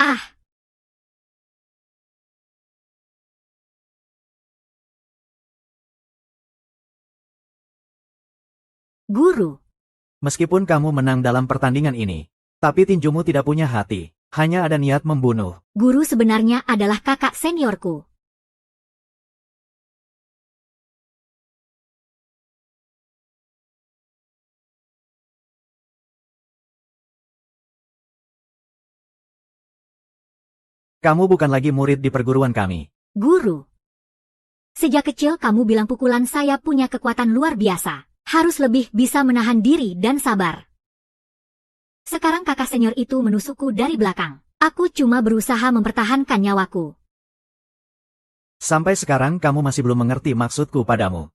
Ah, guru. Meskipun kamu menang dalam pertandingan ini, tapi tinjumu tidak punya hati, hanya ada niat membunuh. Guru sebenarnya adalah kakak seniorku. Kamu bukan lagi murid di perguruan kami. Guru. Sejak kecil kamu bilang pukulan saya punya kekuatan luar biasa. Harus lebih bisa menahan diri dan sabar. Sekarang kakak senior itu menusukku dari belakang. Aku cuma berusaha mempertahankan nyawaku. Sampai sekarang kamu masih belum mengerti maksudku padamu.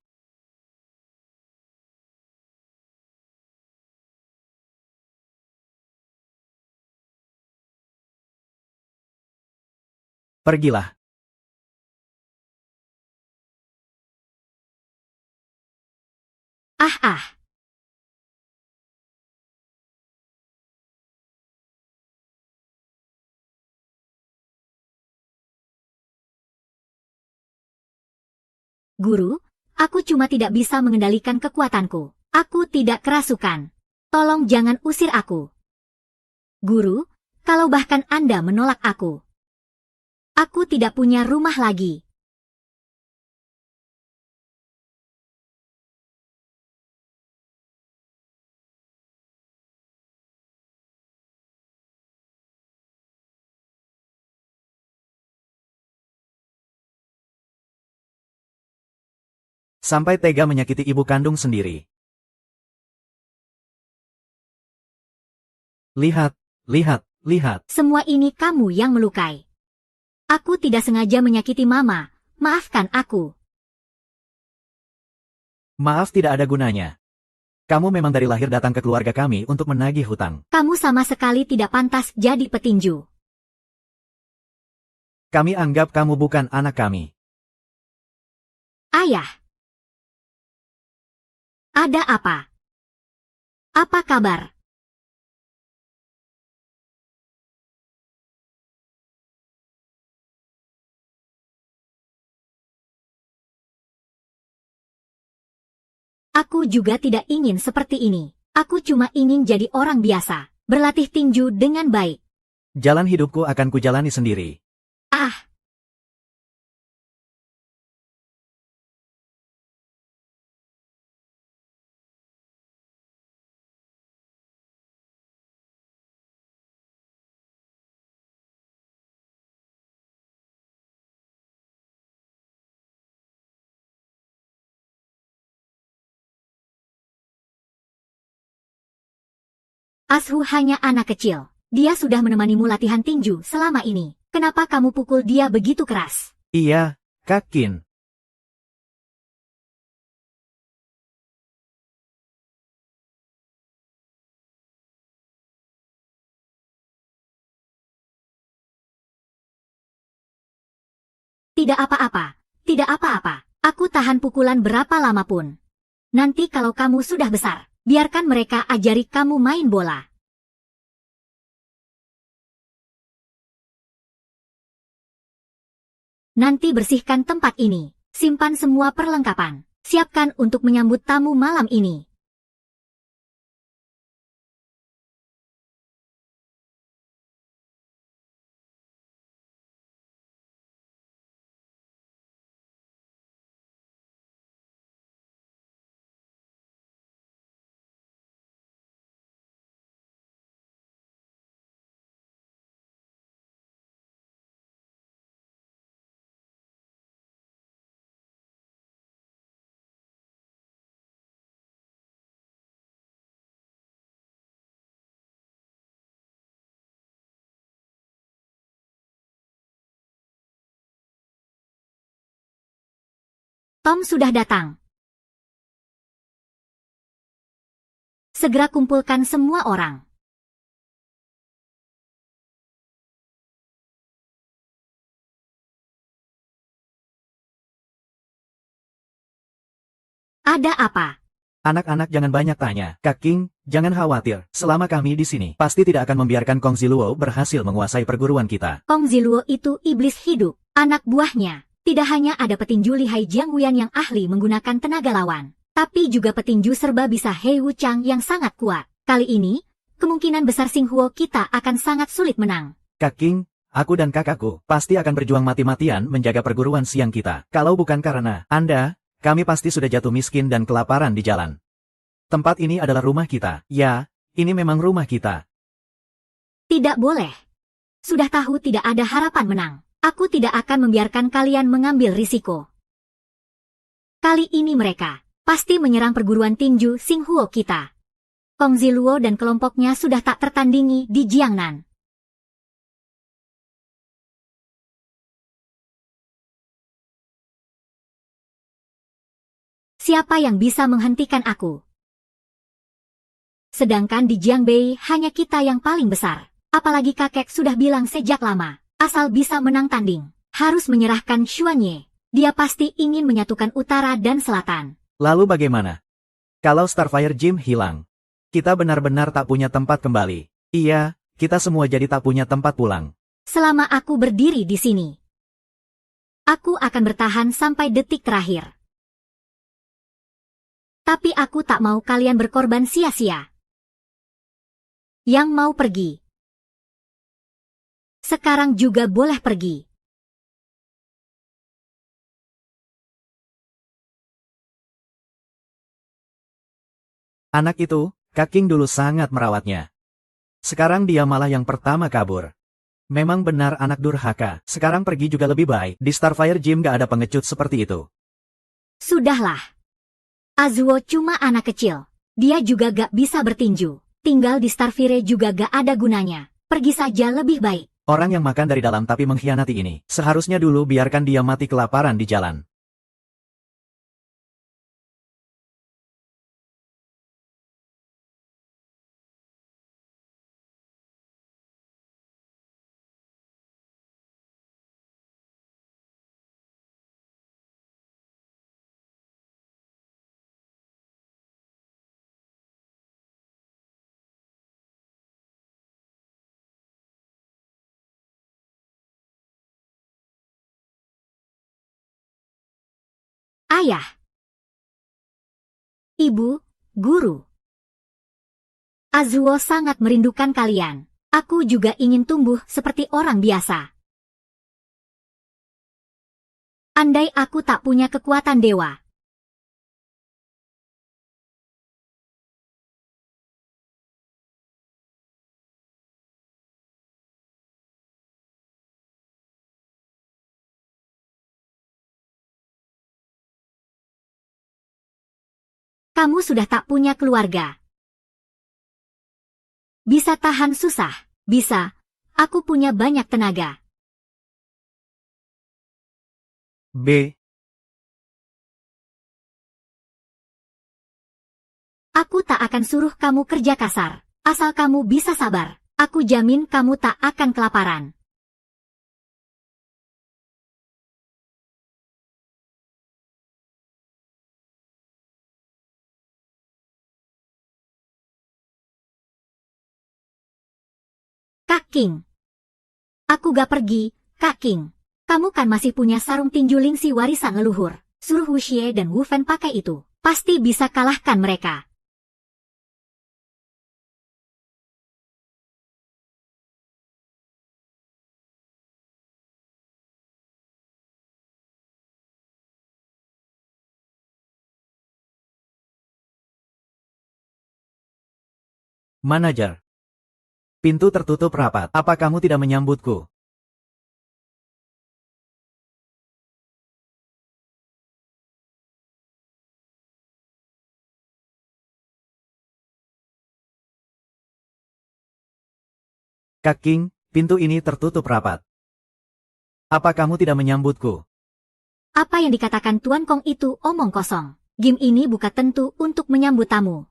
Pergilah. Ah ah. Guru, aku cuma tidak bisa mengendalikan kekuatanku. Aku tidak kerasukan. Tolong jangan usir aku. Guru, kalau bahkan Anda menolak aku tidak punya rumah lagi. Sampai tega menyakiti ibu kandung sendiri. Lihat, lihat, lihat. Semua ini kamu yang melukai. Aku tidak sengaja menyakiti Mama. Maafkan aku. Maaf tidak ada gunanya. Kamu memang dari lahir datang ke keluarga kami untuk menagih hutang. Kamu sama sekali tidak pantas jadi petinju. Kami anggap kamu bukan anak kami. Ayah. Ada apa? Apa kabar? Aku juga tidak ingin seperti ini. Aku cuma ingin jadi orang biasa. Berlatih tinju dengan baik. Jalan hidupku akan kujalani sendiri. Ah, Ashu hanya anak kecil. Dia sudah menemanimu latihan tinju selama ini. Kenapa kamu pukul dia begitu keras? Iya, Kak Qin. Tidak apa-apa. Tidak apa-apa. Aku tahan pukulan berapa lama pun. Nanti kalau kamu sudah besar, biarkan mereka ajari kamu main bola. Nanti bersihkan tempat ini. Simpan semua perlengkapan. Siapkan untuk menyambut tamu malam ini. Tom sudah datang. Segera kumpulkan semua orang. Ada apa? Anak-anak jangan banyak tanya. Kak King, jangan khawatir. Selama kami di sini, pasti tidak akan membiarkan Kong Ziluo berhasil menguasai perguruan kita. Kong Ziluo itu iblis hidup, anak buahnya. Tidak hanya ada petinju Lihai Jiangwian yang ahli menggunakan tenaga lawan, tapi juga petinju serba bisa Hei Wuchang yang sangat kuat. Kali ini, kemungkinan besar Xinghuo kita akan sangat sulit menang. Kak King, aku dan kakakku pasti akan berjuang mati-matian menjaga perguruan siang kita. Kalau bukan karena Anda, kami pasti sudah jatuh miskin dan kelaparan di jalan. Tempat ini adalah rumah kita. Ya, ini memang rumah kita. Tidak boleh. Sudah tahu tidak ada harapan menang. Aku tidak akan membiarkan kalian mengambil risiko. Kali ini mereka pasti menyerang perguruan tinju Xinghuo kita. Kong Ziluo dan kelompoknya sudah tak tertandingi di Jiangnan. Siapa yang bisa menghentikan aku? Sedangkan di Jiangbei hanya kita yang paling besar. Apalagi kakek sudah bilang sejak lama, asal bisa menang tanding, harus menyerahkan Xuanye. Dia pasti ingin menyatukan utara dan selatan. Lalu bagaimana? Kalau Starfire Gym hilang, kita benar-benar tak punya tempat kembali. Iya, kita semua jadi tak punya tempat pulang. Selama aku berdiri di sini, aku akan bertahan sampai detik terakhir. Tapi aku tak mau kalian berkorban sia-sia. Yang mau pergi, sekarang juga boleh pergi. Anak itu, Kak King dulu sangat merawatnya. Sekarang dia malah yang pertama kabur. Memang benar anak durhaka, sekarang pergi juga lebih baik. Di Starfire Gym gak ada pengecut seperti itu. Sudahlah. Azuo cuma anak kecil. Dia juga gak bisa bertinju. Tinggal di Starfire juga gak ada gunanya. Pergi saja lebih baik. Orang yang makan dari dalam tapi mengkhianati ini, seharusnya dulu biarkan dia mati kelaparan di jalan. Ayah, ibu, guru. Azuo sangat merindukan kalian. Aku juga ingin tumbuh seperti orang biasa. Andai aku tak punya kekuatan dewa. Kamu sudah tak punya keluarga. Bisa tahan susah. Bisa. Aku punya banyak tenaga. B. Aku tak akan suruh kamu kerja kasar. Asal kamu bisa sabar. Aku jamin kamu tak akan kelaparan. Kak King. Aku gak pergi, Kak King. Kamu kan masih punya sarung tinju Lingxi warisan leluhur. Suruh Wu Xie dan Wu Fen pakai itu. Pasti bisa kalahkan mereka. Manajer. Pintu tertutup rapat. Apa kamu tidak menyambutku? Kak King, pintu ini tertutup rapat. Apa kamu tidak menyambutku? Apa yang dikatakan Tuan Kong itu omong kosong. Game ini bukan tentu untuk menyambut tamu.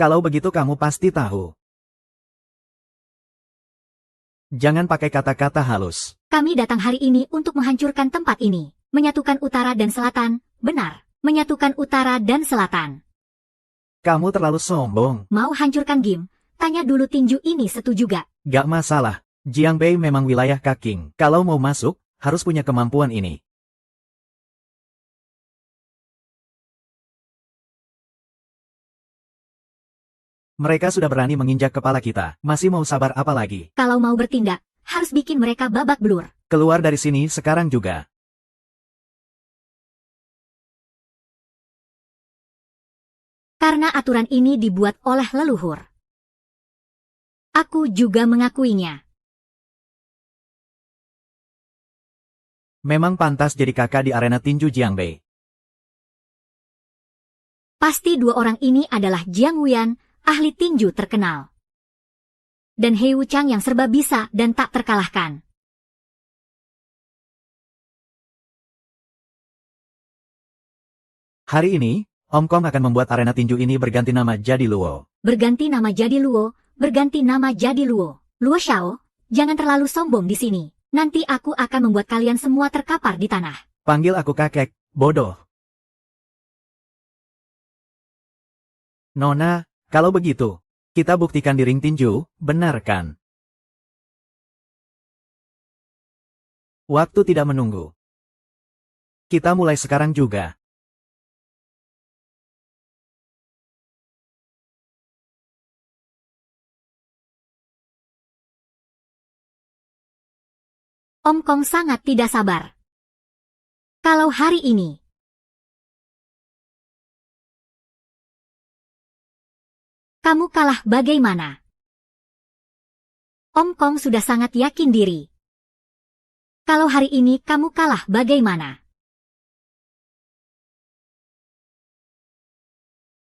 Kalau begitu kamu pasti tahu. Jangan pakai kata-kata halus. Kami datang hari ini untuk menghancurkan tempat ini. Menyatukan utara dan selatan, benar. menyatukan utara dan selatan. Kamu terlalu sombong. Mau hancurkan Gim? Tanya dulu tinju ini setuju gak? Gak masalah. Jiangbei memang wilayah Kaking. Kalau mau masuk, harus punya kemampuan ini. Mereka sudah berani menginjak kepala kita. Masih mau sabar apa lagi? Kalau mau bertindak, harus bikin mereka babak belur. Keluar dari sini sekarang juga. Karena aturan ini dibuat oleh leluhur. Aku juga mengakuinya. Memang pantas jadi kakak di arena tinju Jiangbei. Pasti dua orang ini adalah Jiang Wuyan, ahli tinju terkenal. Dan He Wuchang yang serba bisa dan tak terkalahkan. Hari ini, Om Kong akan membuat arena tinju ini berganti nama jadi Luo. Berganti nama jadi Luo, berganti nama jadi Luo. Luo Xiao, jangan terlalu sombong di sini. Nanti aku akan membuat kalian semua terkapar di tanah. Panggil aku kakek, bodoh. Nona, kalau begitu, kita buktikan di ring tinju, benar kan? Waktu tidak menunggu. Kita mulai sekarang juga. Om Kong sangat tidak sabar. Kalau hari ini, kamu kalah bagaimana? Om Kong sudah sangat yakin diri. Kalau hari ini kamu kalah bagaimana?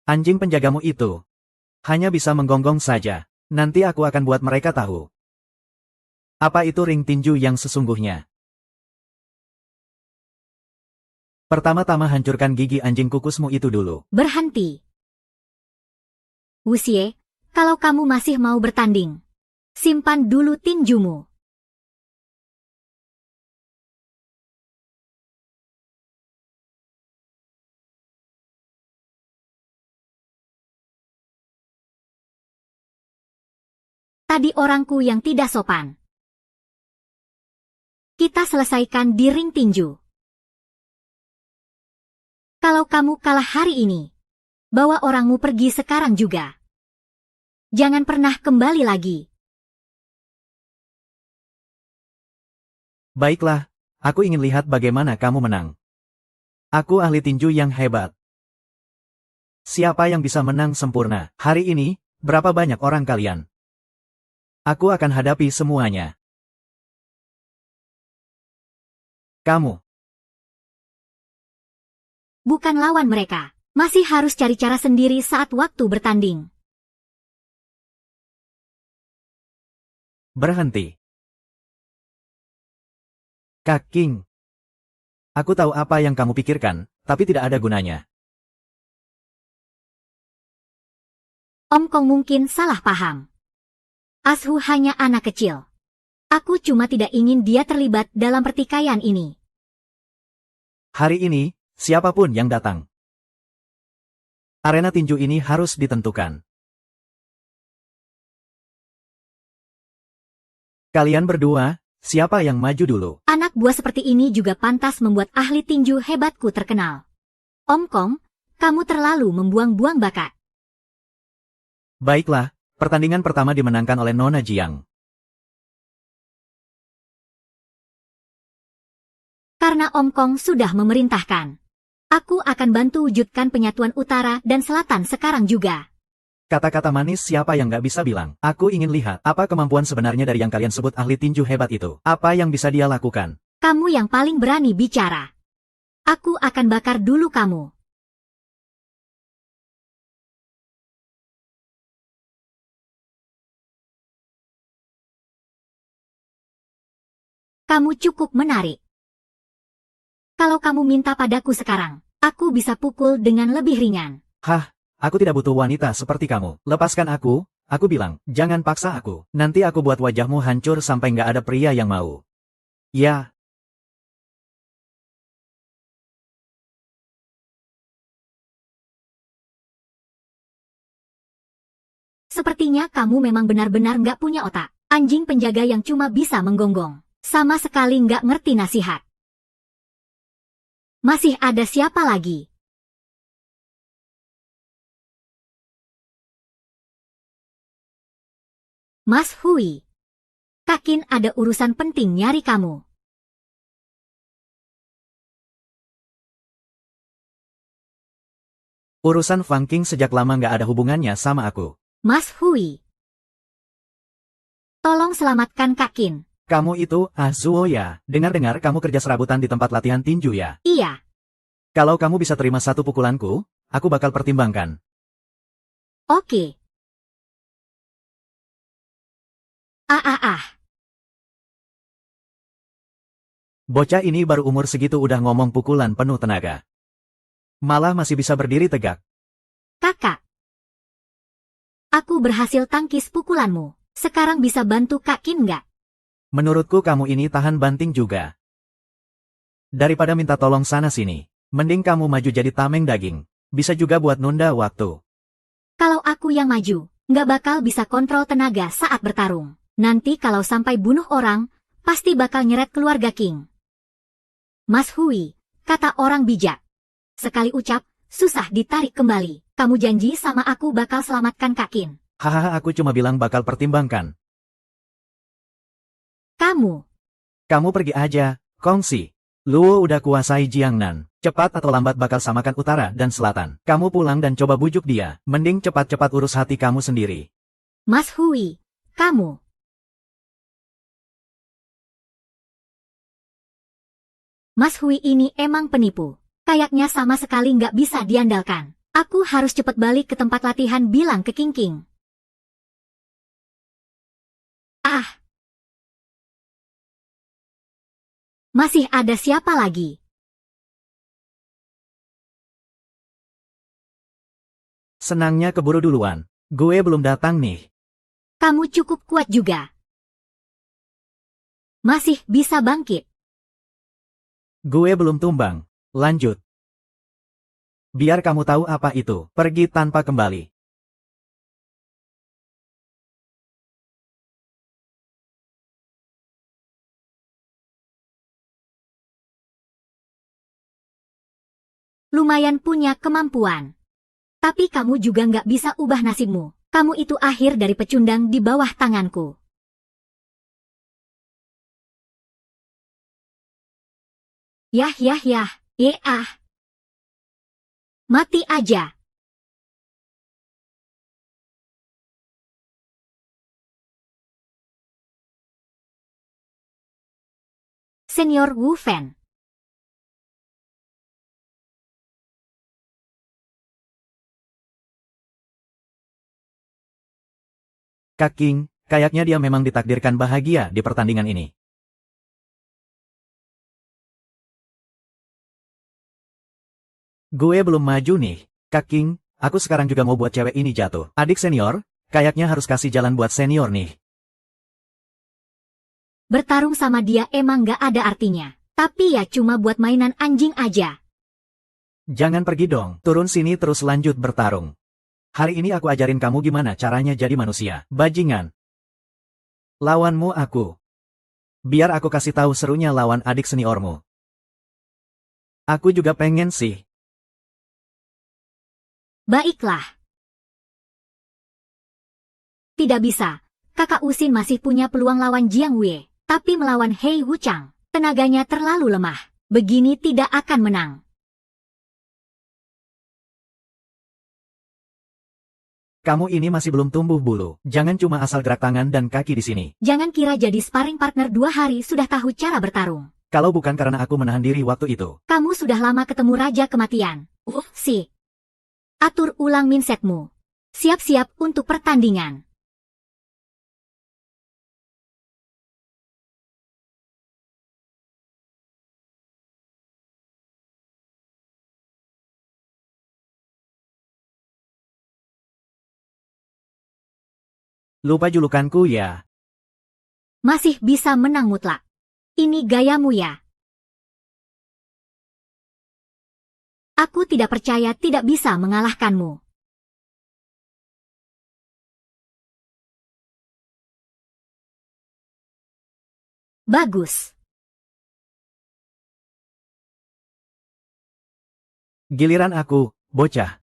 Anjing penjagamu itu hanya bisa menggonggong saja. Nanti aku akan buat mereka tahu. Apa itu ring tinju yang sesungguhnya? Pertama-tama hancurkan gigi anjing kukusmu itu dulu. Berhenti. Wuxie, kalau kamu masih mau bertanding, simpan dulu tinjumu. Tadi orangku yang tidak sopan. Kita selesaikan di ring tinju. Kalau kamu kalah hari ini, bawa orangmu pergi sekarang juga. Jangan pernah kembali lagi. Baiklah, aku ingin lihat bagaimana kamu menang. Aku ahli tinju yang hebat. Siapa yang bisa menang sempurna? Hari ini, berapa banyak orang kalian? Aku akan hadapi semuanya. Kamu. Bukan lawan mereka. Masih harus cari cara sendiri saat waktu bertanding. Berhenti. Kak King. Aku tahu apa yang kamu pikirkan, tapi tidak ada gunanya. Om Kong mungkin salah paham. Ashu hanya anak kecil. Aku cuma tidak ingin dia terlibat dalam pertikaian ini. Hari ini, siapapun yang datang. Arena tinju ini harus ditentukan. Kalian berdua, siapa yang maju dulu? Anak buah seperti ini juga pantas membuat ahli tinju hebatku terkenal. Om Kong, kamu terlalu membuang-buang bakat. Baiklah, pertandingan pertama dimenangkan oleh Nona Jiang. Karena Om Kong sudah memerintahkan. Aku akan bantu wujudkan penyatuan utara dan selatan sekarang juga. Kata-kata manis siapa yang gak bisa bilang. Aku ingin lihat apa kemampuan sebenarnya dari yang kalian sebut ahli tinju hebat itu. Apa yang bisa dia lakukan? Kamu yang paling berani bicara. Aku akan bakar dulu kamu. Kamu cukup menarik. Kalau kamu minta padaku sekarang, aku bisa pukul dengan lebih ringan. Hah, aku tidak butuh wanita seperti kamu. Lepaskan aku bilang, jangan paksa aku. Nanti aku buat wajahmu hancur sampai nggak ada pria yang mau. Ya. Sepertinya kamu memang benar-benar nggak punya otak. Anjing penjaga yang cuma bisa menggonggong. Sama sekali nggak ngerti nasihat. Masih ada siapa lagi? Mas Hui. Kakin ada urusan penting nyari kamu. Urusan Fang King sejak lama nggak ada hubungannya sama aku. Mas Hui. Tolong selamatkan Kakin. Kamu itu Azuo ya? Dengar-dengar kamu kerja serabutan di tempat latihan tinju ya? Iya. Kalau kamu bisa terima satu pukulanku, aku bakal pertimbangkan. Oke. Ah. Bocah ini baru umur segitu udah ngomong pukulan penuh tenaga. Malah masih bisa berdiri tegak. Kakak. Aku berhasil tangkis pukulanmu. Sekarang bisa bantu Kakin nggak? Menurutku kamu ini tahan banting juga. Daripada minta tolong sana-sini, mending kamu maju jadi tameng daging. Bisa juga buat nunda waktu. Kalau aku yang maju, nggak bakal bisa kontrol tenaga saat bertarung. Nanti kalau sampai bunuh orang, pasti bakal nyeret keluarga King. Mas Hui, kata orang bijak. Sekali ucap, susah ditarik kembali. Kamu janji sama aku bakal selamatkan Kakin. Hahaha, aku cuma bilang bakal pertimbangkan. Kamu Pergi aja, Kongsi. Luo udah kuasai Jiangnan. Cepat atau lambat bakal samakan utara dan selatan. Kamu pulang dan coba bujuk dia. Mending cepat-cepat urus hati kamu sendiri. Mas Hui, kamu. Mas Hui ini emang penipu. Kayaknya sama sekali nggak bisa diandalkan. Aku harus cepat balik ke tempat latihan bilang ke King King. Ah. Masih ada siapa lagi? Senangnya keburu duluan. Gue belum datang nih. Kamu cukup kuat juga. Masih bisa bangkit. Gue belum tumbang. Lanjut. Biar kamu tahu apa itu, pergi tanpa kembali. Lumayan punya kemampuan. Tapi kamu juga nggak bisa ubah nasibmu. Kamu itu akhir dari pecundang di bawah tanganku. Yah. Mati aja. Senior Wu Fan. Kak King, kayaknya dia memang ditakdirkan bahagia di pertandingan ini. Gue belum maju nih. Kak King, aku sekarang juga mau buat cewek ini jatuh. Adik senior, kayaknya harus kasih jalan buat senior nih. Bertarung sama dia emang nggak ada artinya. Tapi ya cuma buat mainan anjing aja. Jangan pergi dong, turun sini terus lanjut bertarung. Hari ini aku ajarin kamu gimana caranya jadi manusia. Bajingan. Lawanmu aku. Biar aku kasih tahu serunya lawan adik seniormu. Aku juga pengen sih. Baiklah. Tidak bisa. Kakak Usin masih punya peluang lawan Jiang Wei. Tapi melawan Hei Wuchang, tenaganya terlalu lemah. Begini tidak akan menang. Kamu ini masih belum tumbuh bulu. Jangan cuma asal gerak tangan dan kaki di sini. Jangan kira jadi sparring partner 2 hari sudah tahu cara bertarung. Kalau bukan karena aku menahan diri waktu itu. Kamu sudah lama ketemu Raja Kematian. Si. Atur ulang mindsetmu. Siap-siap untuk pertandingan. Lupa julukanku ya. Masih bisa menang mutlak. Ini gayamu ya. Aku tidak percaya tidak bisa mengalahkanmu. Bagus. Giliran aku, bocah.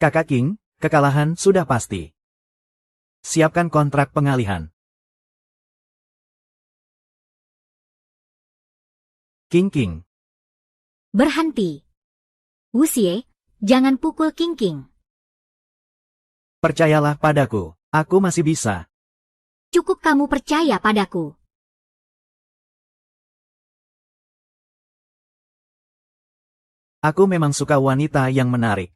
Kakak King, kekalahan sudah pasti. Siapkan kontrak pengalihan. King. Berhenti. Wuxie, jangan pukul King. Percayalah padaku, aku masih bisa. Cukup kamu percaya padaku. Aku memang suka wanita yang menarik.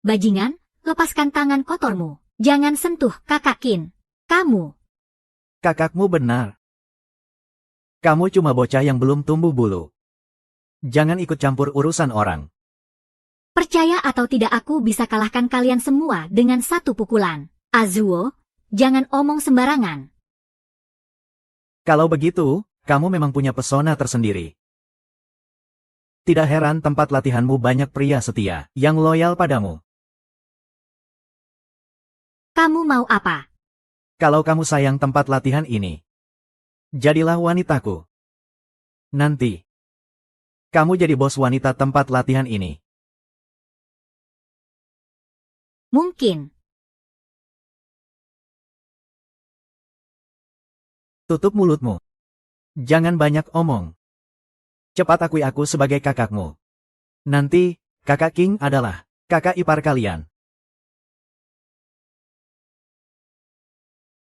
Bajingan, lepaskan tangan kotormu. Jangan sentuh kakak Qin. Kamu. Kakakmu benar. Kamu cuma bocah yang belum tumbuh bulu. Jangan ikut campur urusan orang. Percaya atau tidak aku bisa kalahkan kalian semua dengan satu pukulan. Azuo, jangan omong sembarangan. Kalau begitu, kamu memang punya pesona tersendiri. Tidak heran tempat latihanmu banyak pria setia yang loyal padamu. Kamu mau apa? Kalau kamu sayang tempat latihan ini, jadilah wanitaku. Nanti, kamu jadi bos wanita tempat latihan ini. Mungkin. Tutup mulutmu. Jangan banyak omong. Cepat akui aku sebagai kakakmu. Nanti, kakak King adalah kakak ipar kalian.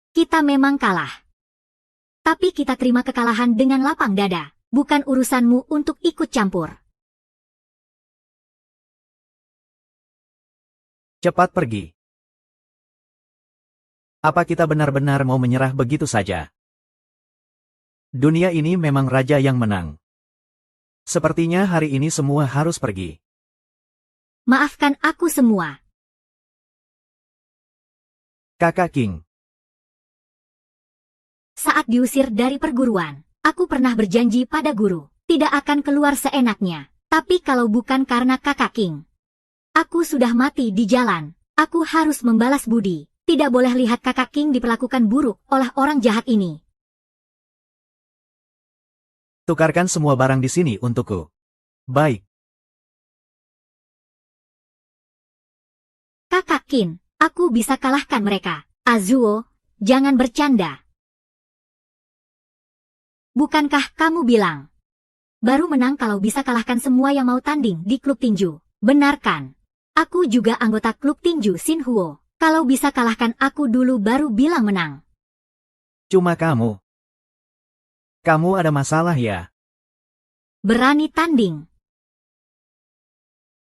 Kita memang kalah. Tapi kita terima kekalahan dengan lapang dada. Bukan urusanmu untuk ikut campur. Cepat pergi. Apa kita benar-benar mau menyerah begitu saja? Dunia ini memang raja yang menang. Sepertinya hari ini semua harus pergi. Maafkan aku semua. Kakak King. Saat diusir dari perguruan, aku pernah berjanji pada guru, tidak akan keluar seenaknya. Tapi kalau bukan karena kakak King, aku sudah mati di jalan. Aku harus membalas budi. Tidak boleh lihat kakak King diperlakukan buruk oleh orang jahat ini. Tukarkan semua barang di sini untukku. Baik. Kakak King, aku bisa kalahkan mereka. Azuo, jangan bercanda. Bukankah kamu bilang, baru menang kalau bisa kalahkan semua yang mau tanding di klub tinju? Benar kan? Aku juga anggota klub tinju Shinhuo. Kalau bisa kalahkan aku dulu baru bilang menang. Cuma kamu. Kamu ada masalah ya? Berani tanding.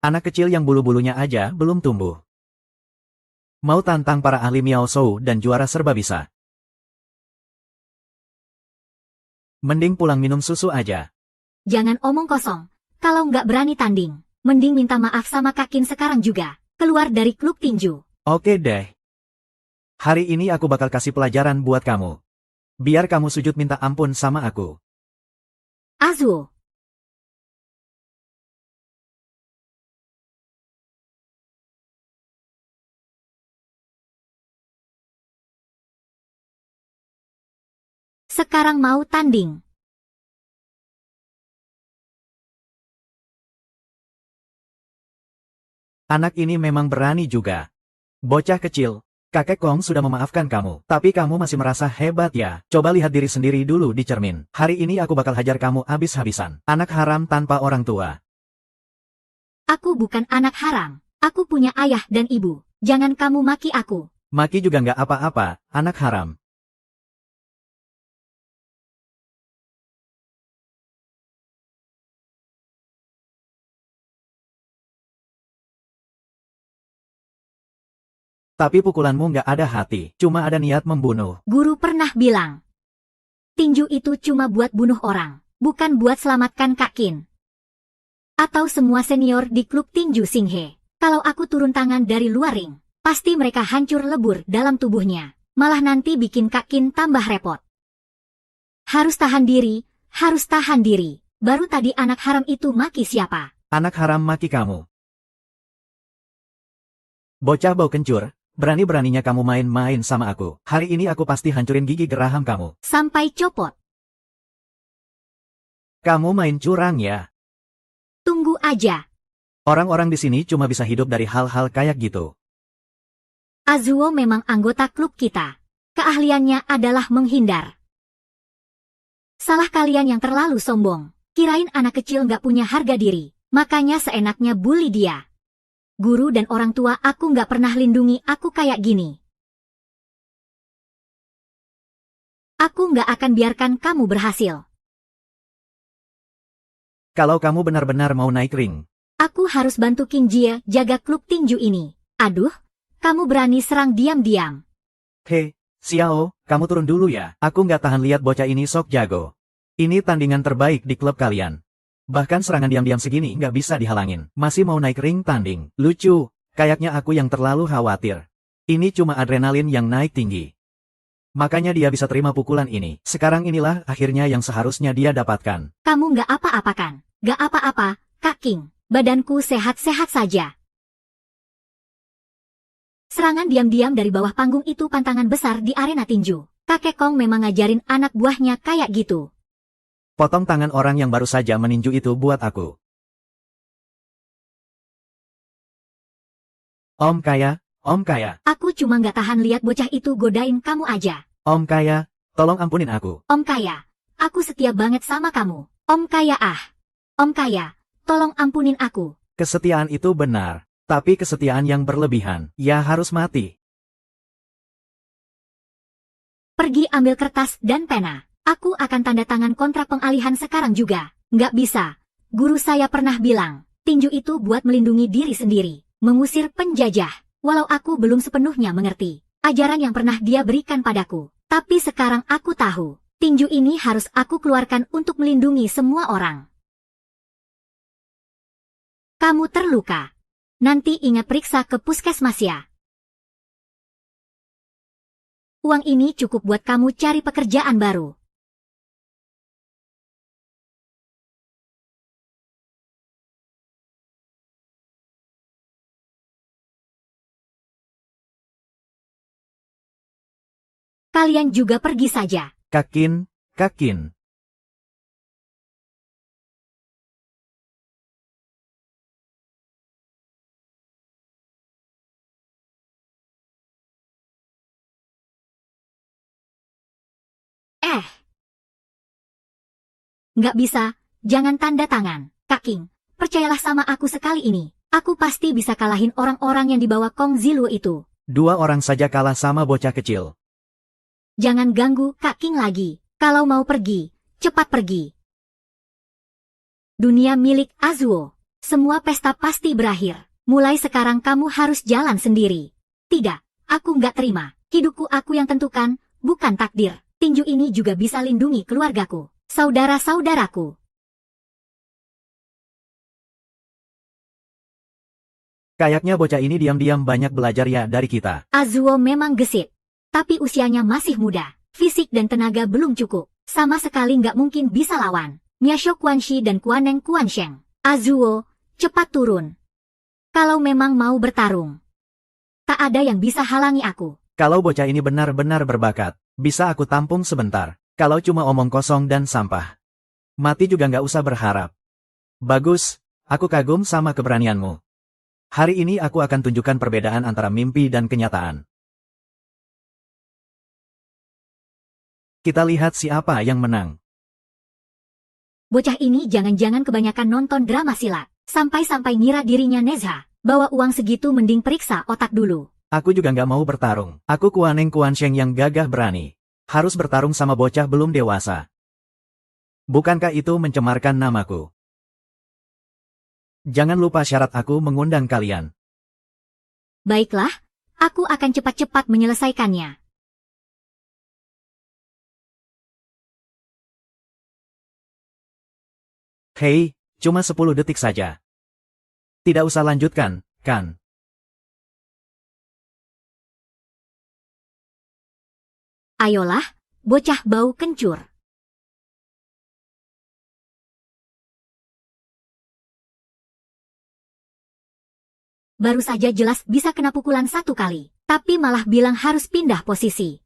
Anak kecil yang bulu-bulunya aja belum tumbuh. Mau tantang para ahli Miao Shou dan juara serba bisa. Mending pulang minum susu aja. Jangan omong kosong. Kalau nggak berani tanding, mending minta maaf sama Kakin sekarang juga. Keluar dari klub tinju. Oke deh. Hari ini aku bakal kasih pelajaran buat kamu. Biar kamu sujud minta ampun sama aku. Azuo. Sekarang mau tanding. Anak ini memang berani juga. Bocah kecil, kakek Kong sudah memaafkan kamu. Tapi kamu masih merasa hebat ya? Coba lihat diri sendiri dulu di cermin. Hari ini aku bakal hajar kamu habis-habisan. Anak haram tanpa orang tua. Aku bukan anak haram. Aku punya ayah dan ibu. Jangan kamu maki aku. Maki juga nggak apa-apa, anak haram. Tapi pukulanmu nggak ada hati, cuma ada niat membunuh. Guru pernah bilang, tinju itu cuma buat bunuh orang, bukan buat selamatkan Kakin. Atau semua senior di klub tinju Singhe. Kalau aku turun tangan dari luar ring, pasti mereka hancur lebur dalam tubuhnya. Malah nanti bikin Kak Qin tambah repot. Harus tahan diri, harus tahan diri. Baru tadi anak haram itu maki siapa? Anak haram maki kamu. Bocah bau kencur, berani-beraninya kamu main-main sama aku. Hari ini aku pasti hancurin gigi geraham kamu. Sampai copot. Kamu main curang ya? Tunggu aja. Orang-orang di sini cuma bisa hidup dari hal-hal kayak gitu. Azuo memang anggota klub kita. Keahliannya adalah menghindar. Salah kalian yang terlalu sombong. Kirain anak kecil nggak punya harga diri. Makanya seenaknya bully dia. Guru dan orang tua aku nggak pernah lindungi aku kayak gini. Aku nggak akan biarkan kamu berhasil. Kalau kamu benar-benar mau naik ring, Aku harus bantu King Jie jaga klub tinju ini. Aduh, kamu berani serang diam-diam. hei, Xiao, kamu turun dulu ya. Aku nggak tahan lihat bocah ini sok jago. Ini tandingan terbaik di klub kalian. Bahkan serangan diam-diam segini nggak bisa dihalangin. Masih mau naik ring tanding. Lucu, kayaknya aku yang terlalu khawatir. Ini cuma adrenalin yang naik tinggi. Makanya dia bisa terima pukulan ini. Sekarang inilah akhirnya yang seharusnya dia dapatkan. Kamu nggak apa-apa kan? Nggak apa-apa, Kak King. Badanku sehat-sehat saja. Serangan diam-diam dari bawah panggung itu pantangan besar di arena tinju. Kakek Kong memang ngajarin anak buahnya kayak gitu. Potong tangan orang yang baru saja meninju itu buat aku. Om Kaya, Om Kaya. Aku cuma nggak tahan lihat bocah itu godain kamu aja. Om Kaya, tolong ampunin aku. Om Kaya, aku setia banget sama kamu. Om Kaya Om Kaya, tolong ampunin aku. Kesetiaan itu benar, tapi kesetiaan yang berlebihan, ya harus mati. Pergi ambil kertas dan pena. Aku akan tanda tangan kontrak pengalihan sekarang juga. Nggak bisa. Guru saya pernah bilang, tinju itu buat melindungi diri sendiri, mengusir penjajah. Walau aku belum sepenuhnya mengerti ajaran yang pernah dia berikan padaku. Tapi sekarang aku tahu, tinju ini harus aku keluarkan untuk melindungi semua orang. Kamu terluka. Nanti ingat periksa ke puskesmas ya. Uang ini cukup buat kamu cari pekerjaan baru. Kalian juga pergi saja. Kak Qin, Kak Qin. Nggak bisa, jangan tanda tangan. Kak King, percayalah sama aku sekali ini. Aku pasti bisa kalahin orang-orang yang dibawa Kong Ziluo itu. 2 orang saja kalah sama bocah kecil. Jangan ganggu Kak King lagi. Kalau mau pergi, cepat pergi. Dunia milik Azuo. Semua pesta pasti berakhir. Mulai sekarang kamu harus jalan sendiri. Tidak, aku nggak terima. Hidupku aku yang tentukan, bukan takdir. Tinju ini juga bisa lindungi keluargaku. Saudara-saudaraku. Kayaknya bocah ini diam-diam banyak belajar ya dari kita. Azuo memang gesit. Tapi usianya masih muda. Fisik dan tenaga belum cukup. Sama sekali nggak mungkin bisa lawan Miasho Quanxi dan Kuaneng Quansheng. Azuo, cepat turun. Kalau memang mau bertarung. Tak ada yang bisa halangi aku. Kalau bocah ini benar-benar berbakat, bisa aku tampung sebentar. Kalau cuma omong kosong dan sampah, mati juga nggak usah berharap. Bagus, aku kagum sama keberanianmu. Hari ini aku akan tunjukkan perbedaan antara mimpi dan kenyataan. Kita lihat siapa yang menang. Bocah ini jangan-jangan kebanyakan nonton drama silat. Sampai-sampai ngira dirinya Nezha. Bawa uang segitu mending periksa otak dulu. Aku juga nggak mau bertarung. Aku Kuaneng Quansheng yang gagah berani. Harus bertarung sama bocah belum dewasa. Bukankah itu mencemarkan namaku? Jangan lupa syarat aku mengundang kalian. Baiklah, aku akan cepat-cepat menyelesaikannya. Hei, Cuma 10 detik saja. Tidak usah lanjutkan, kan? Ayolah, bocah bau kencur. Baru saja jelas bisa kena pukulan 1 kali, tapi malah bilang harus pindah posisi.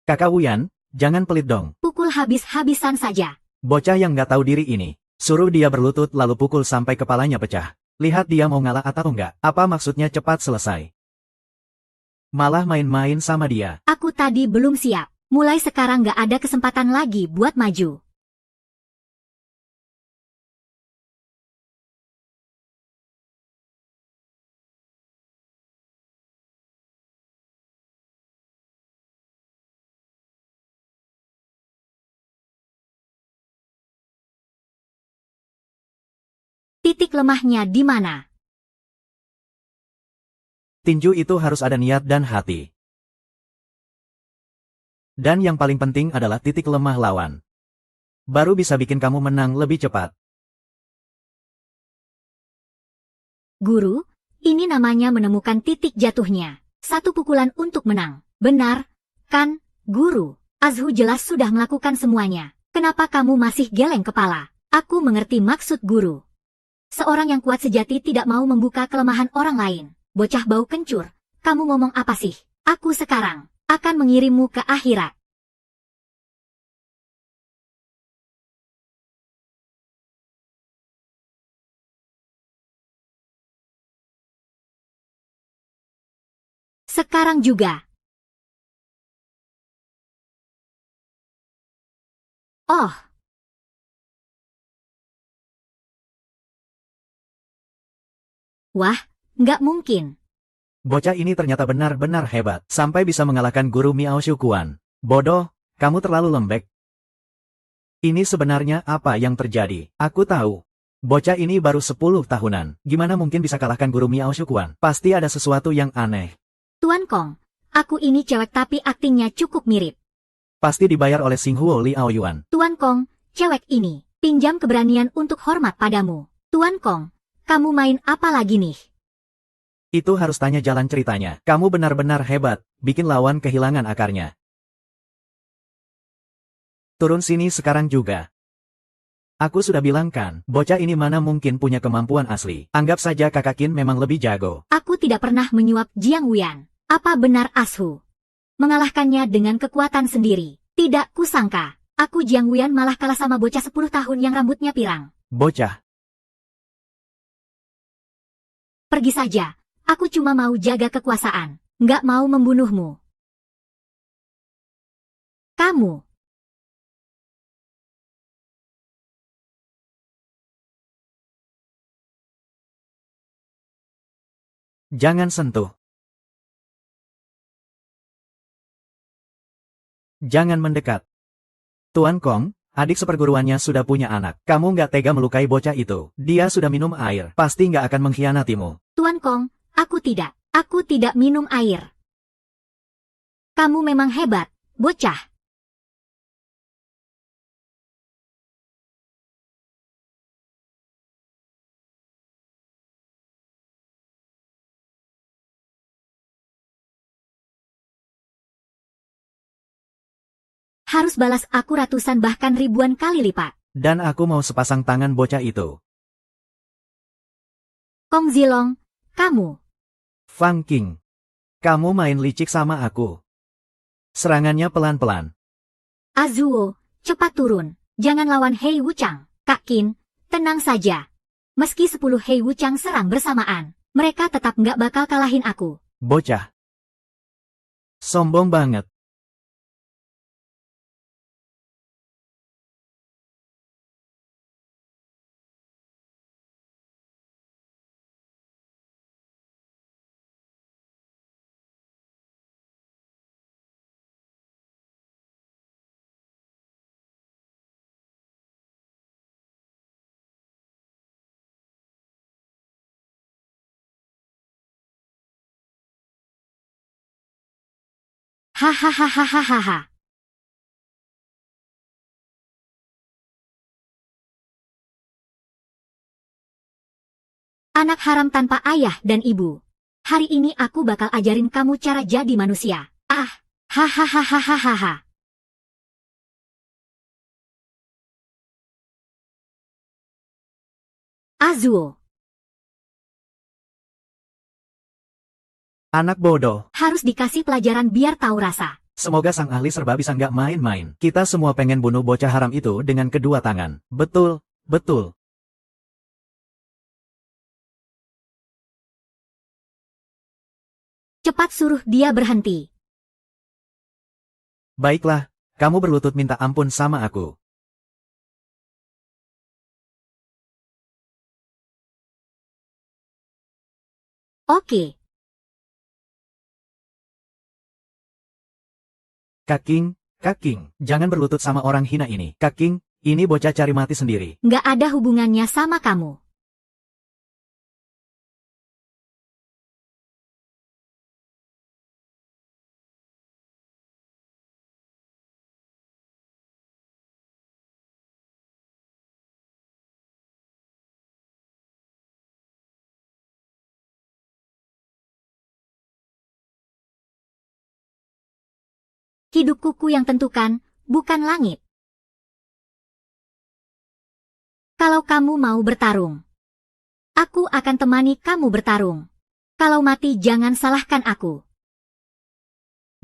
Kakak Wuyan, jangan pelit dong. Pukul habis-habisan saja. Bocah yang nggak tahu diri ini. Suruh dia berlutut lalu pukul sampai kepalanya pecah. Lihat dia mau ngalah atau enggak. Apa maksudnya cepat selesai? Malah main-main sama dia. Aku tadi belum siap. Mulai sekarang nggak ada kesempatan lagi buat maju. Titik lemahnya di mana? Tinju itu harus ada niat dan hati. Dan yang paling penting adalah titik lemah lawan. Baru bisa bikin kamu menang lebih cepat. Guru, ini namanya menemukan titik jatuhnya. 1 pukulan untuk menang. Benar, kan, Guru? Azhu jelas sudah melakukan semuanya. Kenapa kamu masih geleng kepala? Aku mengerti maksud Guru. Seorang yang kuat sejati tidak mau membuka kelemahan orang lain. Bocah bau kencur, kamu ngomong apa sih? Aku sekarang akan mengirimmu ke akhirat. Sekarang juga. Oh, wah, nggak mungkin. Bocah ini ternyata benar-benar hebat. Sampai bisa mengalahkan guru Miao Shukuan. Bodoh, kamu terlalu lembek. Ini sebenarnya apa yang terjadi? Aku tahu. Bocah ini baru 10 tahunan. Gimana mungkin bisa kalahkan guru Miao Shukuan? Pasti ada sesuatu yang aneh. Tuan Kong, aku ini cewek tapi aktingnya cukup mirip. Pasti dibayar oleh Xinghuo Liao Yuan. Tuan Kong, cewek ini, pinjam keberanian untuk hormat padamu. Tuan Kong, kamu main apa lagi nih? Itu harus tanya jalan ceritanya. Kamu benar-benar hebat, bikin lawan kehilangan akarnya. Turun sini sekarang juga. Aku sudah bilang kan, bocah ini mana mungkin punya kemampuan asli. Anggap saja kakak Qin memang lebih jago. Aku tidak pernah menyuap Jiang Wuyan. Apa benar Azhu mengalahkannya dengan kekuatan sendiri? Tidak kusangka. Aku Jiang Wuyan malah kalah sama bocah 10 tahun yang rambutnya pirang. Bocah. Pergi saja. Aku cuma mau jaga kekuasaan. Nggak mau membunuhmu. Kamu. Jangan sentuh. Jangan mendekat. Tuan Kong, adik seperguruannya sudah punya anak. Kamu nggak tega melukai bocah itu. Dia sudah minum air. Pasti nggak akan mengkhianatimu. Tuan Kong, aku tidak. Aku tidak minum air. Kamu memang hebat, bocah. Harus balas aku ratusan bahkan ribuan kali lipat. Dan aku mau sepasang tangan bocah itu. Kong Zilong, kamu. Fang King. Kamu main licik sama aku. Serangannya pelan-pelan. Azuo, cepat turun. Jangan lawan Hei Wuchang. Kak Qin, tenang saja. Meski 10 Hei Wuchang serang bersamaan, mereka tetap nggak bakal kalahin aku. Bocah. Sombong banget. Hahaha. Anak haram tanpa ayah dan ibu. Hari ini aku bakal ajarin kamu cara jadi manusia. Ah, hahaha. Azuo, Anak bodoh. harus dikasih pelajaran biar tahu rasa. Semoga sang ahli serba bisa nggak main-main. Kita semua pengen bunuh bocah haram itu dengan kedua tangan. Betul, betul. Cepat suruh dia berhenti. Baiklah, kamu berlutut minta ampun sama aku. Oke, Kaking, jangan berlutut sama orang hina ini. Kaking, ini bocah cari mati sendiri. nggak ada hubungannya sama kamu. Hidup kuku yang tentukan, bukan langit. Kalau kamu mau bertarung, aku akan temani kamu bertarung. Kalau mati jangan salahkan aku.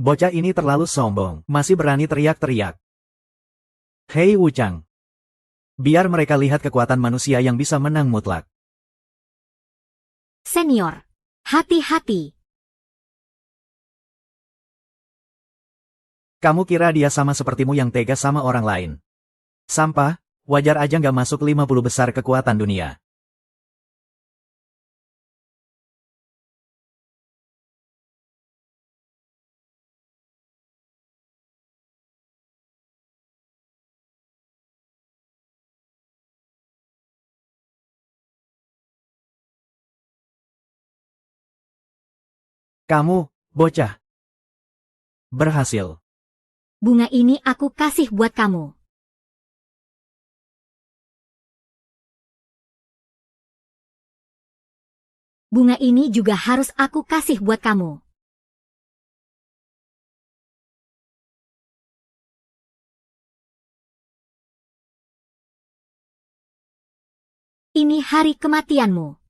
Bocah ini terlalu sombong, masih berani teriak-teriak. Hei Wuchang. Biar mereka lihat kekuatan manusia yang bisa menang mutlak. Senior, hati-hati. Kamu kira dia sama sepertimu yang tega sama orang lain? Sampah, wajar aja nggak masuk 50 besar kekuatan dunia. Kamu, bocah. Berhasil. Bunga ini aku kasih buat kamu. Bunga ini juga harus aku kasih buat kamu. Ini hari kematianmu.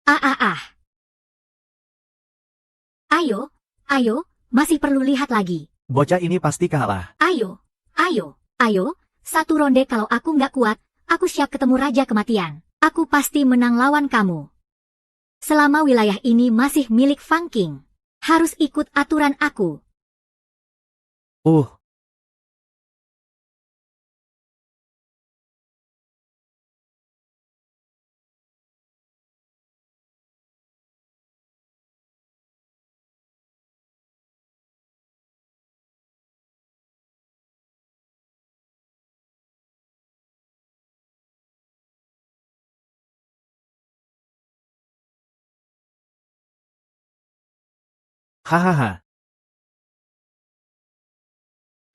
Ah. Ayo, masih perlu lihat lagi. Bocah ini pasti kalah. Ayo. Satu ronde kalau aku nggak kuat, aku siap ketemu Raja Kematian. Aku pasti menang lawan kamu. Selama wilayah ini masih milik Fang King, harus ikut aturan aku. Uh, hahaha.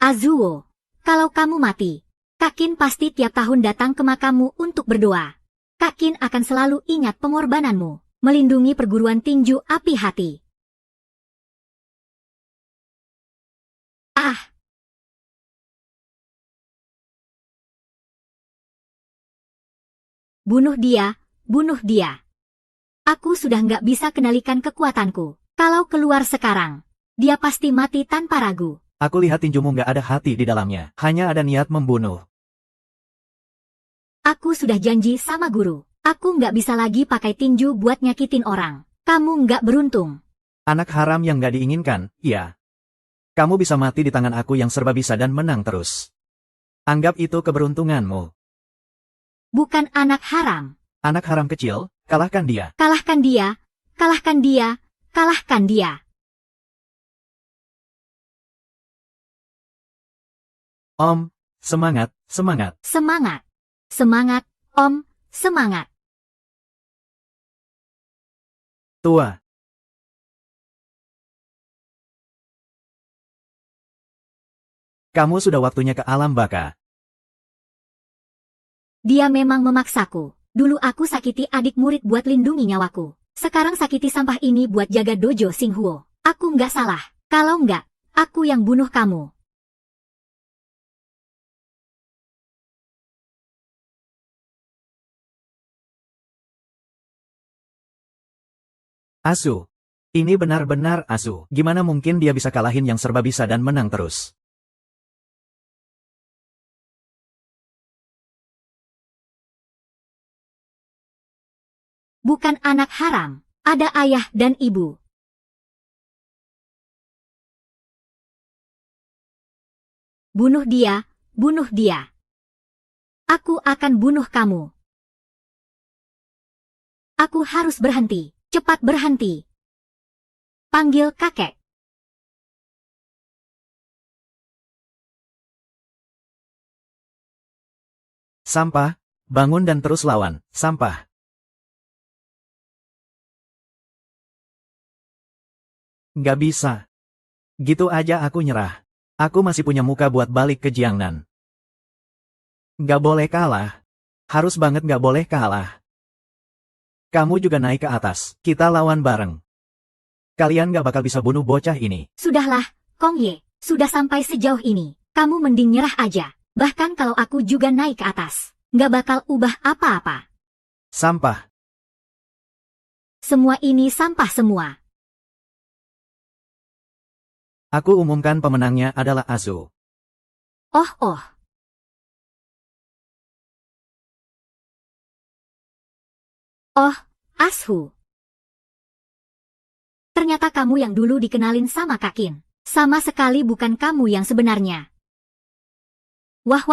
Azuo, kalau kamu mati, Kakin pasti tiap tahun datang ke makammu untuk berdoa. Kakin akan selalu ingat pengorbananmu, melindungi perguruan tinju api hati. Ah, bunuh dia. Aku sudah nggak bisa kendalikan kekuatanku. Kalau keluar sekarang, dia pasti mati tanpa ragu. Aku lihat tinjumu nggak ada hati di dalamnya. Hanya ada niat membunuh. Aku sudah janji sama guru. Aku nggak bisa lagi pakai tinju buat nyakitin orang. Kamu nggak beruntung. Anak haram yang nggak diinginkan, iya. Kamu bisa mati di tangan aku yang serba bisa dan menang terus. Anggap itu keberuntunganmu. Bukan anak haram. Anak haram kecil, kalahkan dia. Kalahkan dia. Om, semangat. Semangat, Om, semangat. Tua. Kamu sudah waktunya ke alam baka. Dia memang memaksaku. Dulu aku sakiti adik murid buat lindungi nyawaku. Sekarang sakiti sampah ini buat jaga dojo Xinghuo. Aku nggak salah. Kalau nggak, aku yang bunuh kamu. Asu. Ini benar-benar Asu. Gimana mungkin dia bisa kalahin yang serba bisa dan menang terus? Bukan anak haram. Ada ayah dan ibu. Bunuh dia, bunuh dia. Aku akan bunuh kamu. Aku harus berhenti. Cepat berhenti. Panggil kakek. Sampah, bangun dan terus lawan. Sampah. Nggak bisa. Gitu aja aku nyerah. Aku masih punya muka buat balik ke Jiangnan. Nggak boleh kalah. Harus banget nggak boleh kalah. Kamu juga naik ke atas. Kita lawan bareng. Kalian nggak bakal bisa bunuh bocah ini. Sudahlah, Kong Ye. Sudah sampai sejauh ini. Kamu mending nyerah aja. Bahkan kalau aku juga naik ke atas, nggak bakal ubah apa-apa. Sampah. Semua ini sampah semua. Aku umumkan pemenangnya adalah Asu. Oh. Oh, Ashu. Ternyata kamu yang dulu dikenalin sama Kakin. Sama sekali bukan kamu yang sebenarnya. Wah,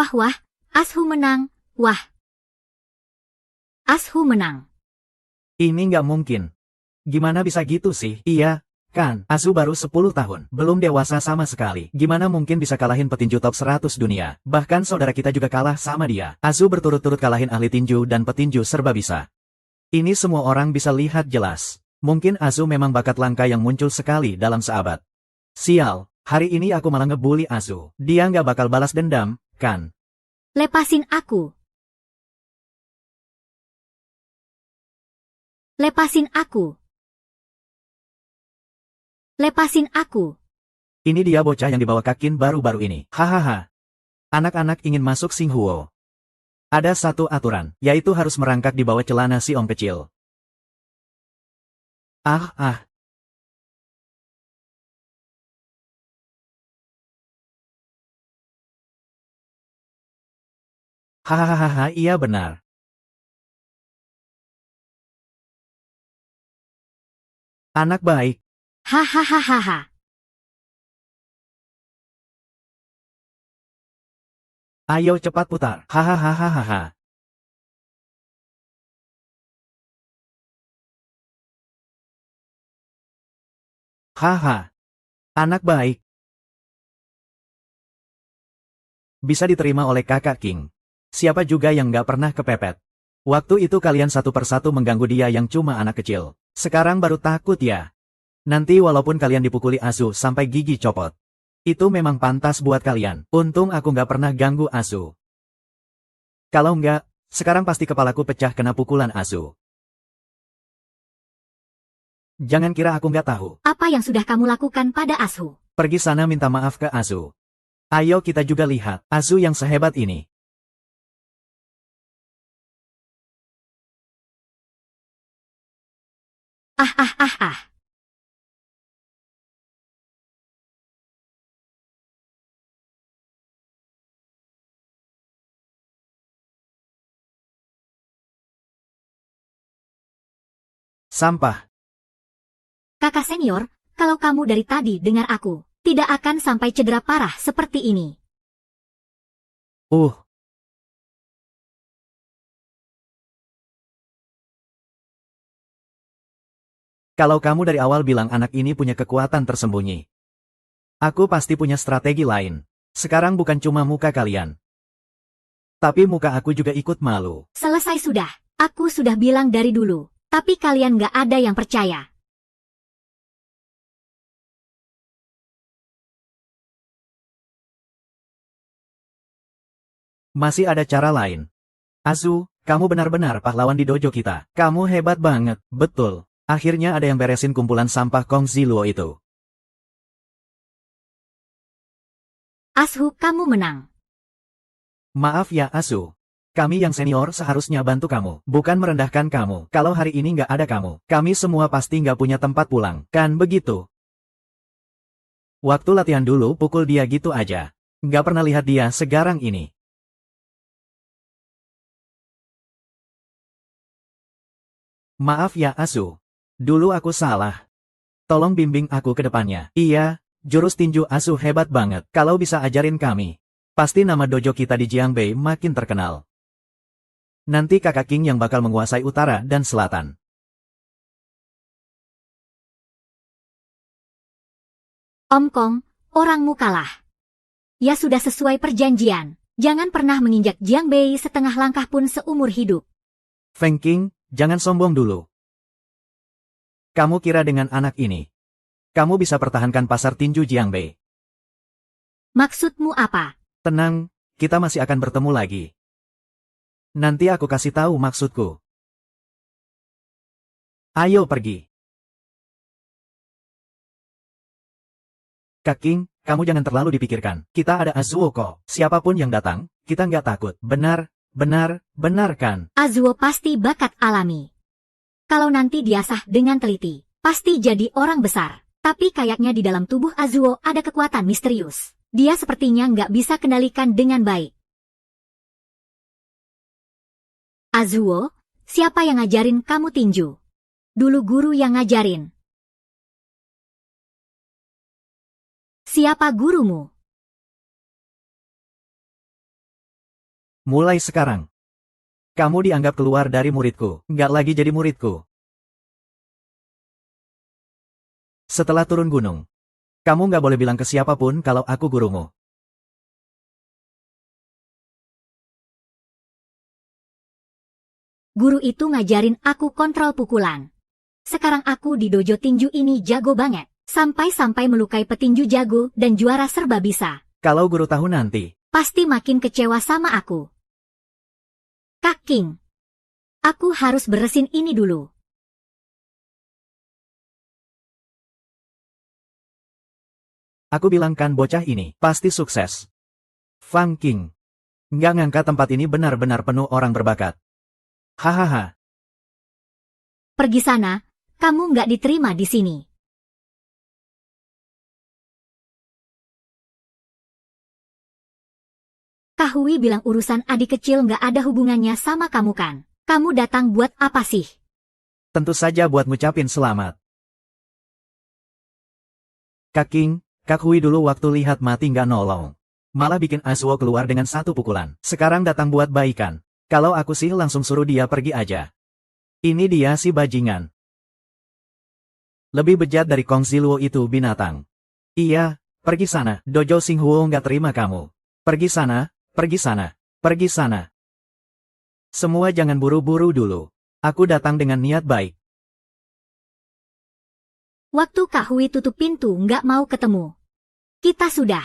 Ashu menang, wah. Ashu menang. Ini nggak mungkin. Gimana bisa gitu sih? Iya, kan, Asu baru 10 tahun. Belum dewasa sama sekali. Gimana mungkin bisa kalahin petinju top 100 dunia? Bahkan saudara kita juga kalah sama dia. Asu berturut-turut kalahin ahli tinju dan petinju serba bisa. Ini semua orang bisa lihat jelas. Mungkin Asu memang bakat langka yang muncul sekali dalam seabad. Sial, hari ini aku malah ngebully Asu. Dia nggak bakal balas dendam, kan? Lepasin aku. Lepasin aku. Lepasin aku. Ini dia bocah yang dibawa Kakin baru-baru ini. Hahaha. Anak-anak ingin masuk Xinghuo. Ada satu aturan, yaitu harus merangkak di bawah celana si om kecil. Ah. Hahaha, iya benar. Anak baik. Hahaha. Ayo cepat putar. Hahaha. Haha. Anak baik. Bisa diterima oleh kakak King. Siapa juga yang nggak pernah kepepet. Waktu itu kalian satu persatu mengganggu dia yang cuma anak kecil. Sekarang baru takut ya. Nanti walaupun kalian dipukuli Asu sampai gigi copot. Itu memang pantas buat kalian. Untung aku nggak pernah ganggu Asu. Kalau nggak, sekarang pasti kepalaku pecah kena pukulan Asu. Jangan kira aku nggak tahu. Apa yang sudah kamu lakukan pada Ashu? Pergi sana minta maaf ke Asu. Ayo kita juga lihat Asu yang sehebat ini. Ah. Sampah. Kakak senior, kalau kamu dari tadi dengar aku, tidak akan sampai cedera parah seperti ini. Kalau kamu dari awal bilang anak ini punya kekuatan tersembunyi. Aku pasti punya strategi lain. Sekarang bukan cuma muka kalian. Tapi muka aku juga ikut malu. Selesai sudah. Aku sudah bilang dari dulu. Tapi kalian gak ada yang percaya. Masih ada cara lain. Azu, kamu benar-benar pahlawan di dojo kita. Kamu hebat banget, betul. Akhirnya ada yang beresin kumpulan sampah Kong Ziluo itu. Azu, kamu menang. Maaf ya Azu. Kami yang senior seharusnya bantu kamu, bukan merendahkan kamu. Kalau hari ini nggak ada kamu, kami semua pasti nggak punya tempat pulang, kan begitu? Waktu latihan dulu pukul dia gitu aja. Nggak pernah lihat dia segarang ini. Maaf ya Azu. Dulu aku salah. Tolong bimbing aku ke depannya. Iya, jurus tinju Azu hebat banget. Kalau bisa ajarin kami, pasti nama dojo kita di Jiangbei makin terkenal. Nanti kakak King yang bakal menguasai utara dan selatan. Om Kong, orangmu kalah. Ya sudah sesuai perjanjian. Jangan pernah menginjak Jiangbei setengah langkah pun seumur hidup. Feng King, jangan sombong dulu. Kamu kira dengan anak ini, kamu bisa pertahankan pasar tinju Jiangbei? Maksudmu apa? Tenang, kita masih akan bertemu lagi. Nanti aku kasih tahu maksudku. Ayo pergi. Kak King, kamu jangan terlalu dipikirkan. Kita ada Azuo kok. Siapapun yang datang, kita nggak takut. Benar kan? Azuo pasti bakat alami. Kalau nanti diasah dengan teliti, pasti jadi orang besar. Tapi kayaknya di dalam tubuh Azuo ada kekuatan misterius. Dia sepertinya nggak bisa kendalikan dengan baik. Azuo, siapa yang ngajarin kamu tinju? Dulu guru yang ngajarin. Siapa gurumu? Mulai sekarang, kamu dianggap keluar dari muridku, nggak lagi jadi muridku. Setelah turun gunung, kamu nggak boleh bilang ke siapapun kalau aku gurumu. Guru itu ngajarin aku kontrol pukulan. Sekarang aku di dojo tinju ini jago banget. Sampai-sampai melukai petinju jago dan juara serba bisa. Kalau guru tahu nanti, pasti makin kecewa sama aku. Kak King, aku harus beresin ini dulu. aku bilang kan bocah ini pasti sukses. Fang King, nggak ngangka tempat ini benar-benar penuh orang berbakat. Hahaha. Pergi sana, kamu nggak diterima di sini. Kak Hui bilang urusan adik kecil nggak ada hubungannya sama kamu kan? Kamu datang buat apa sih? Tentu saja buat ngucapin selamat. Kak King, Kak Hui dulu waktu lihat mati nggak nolong. Malah bikin Azuo keluar dengan satu pukulan. Sekarang datang buat baikan. Kalau aku sih langsung suruh dia pergi aja. Ini dia si bajingan. Lebih bejat dari Kong Ziluo itu binatang. Iya, pergi sana. Dojo Xinghuo nggak terima kamu. Pergi sana. Pergi sana. Pergi sana. Semua jangan buru-buru dulu. Aku datang dengan niat baik. Waktu Kak Hui tutup pintu nggak mau ketemu. Kita sudah.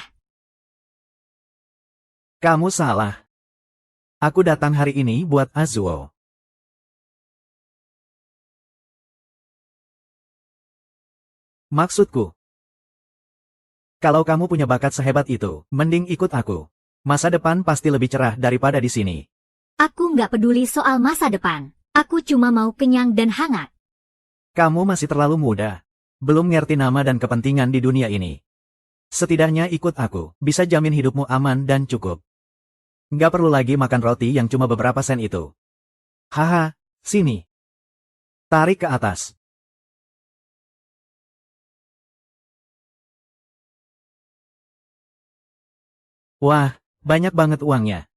Kamu salah. Aku datang hari ini buat Azuo. Maksudku, kalau kamu punya bakat sehebat itu, mending ikut aku. Masa depan pasti lebih cerah daripada di sini. Aku nggak peduli soal masa depan. Aku cuma mau kenyang dan hangat. Kamu masih terlalu muda. Belum ngerti nama dan kepentingan di dunia ini. Setidaknya ikut aku, bisa jamin hidupmu aman dan cukup. Nggak perlu lagi makan roti yang cuma beberapa sen itu. Haha, sini. Tarik ke atas. Wah, banyak banget uangnya.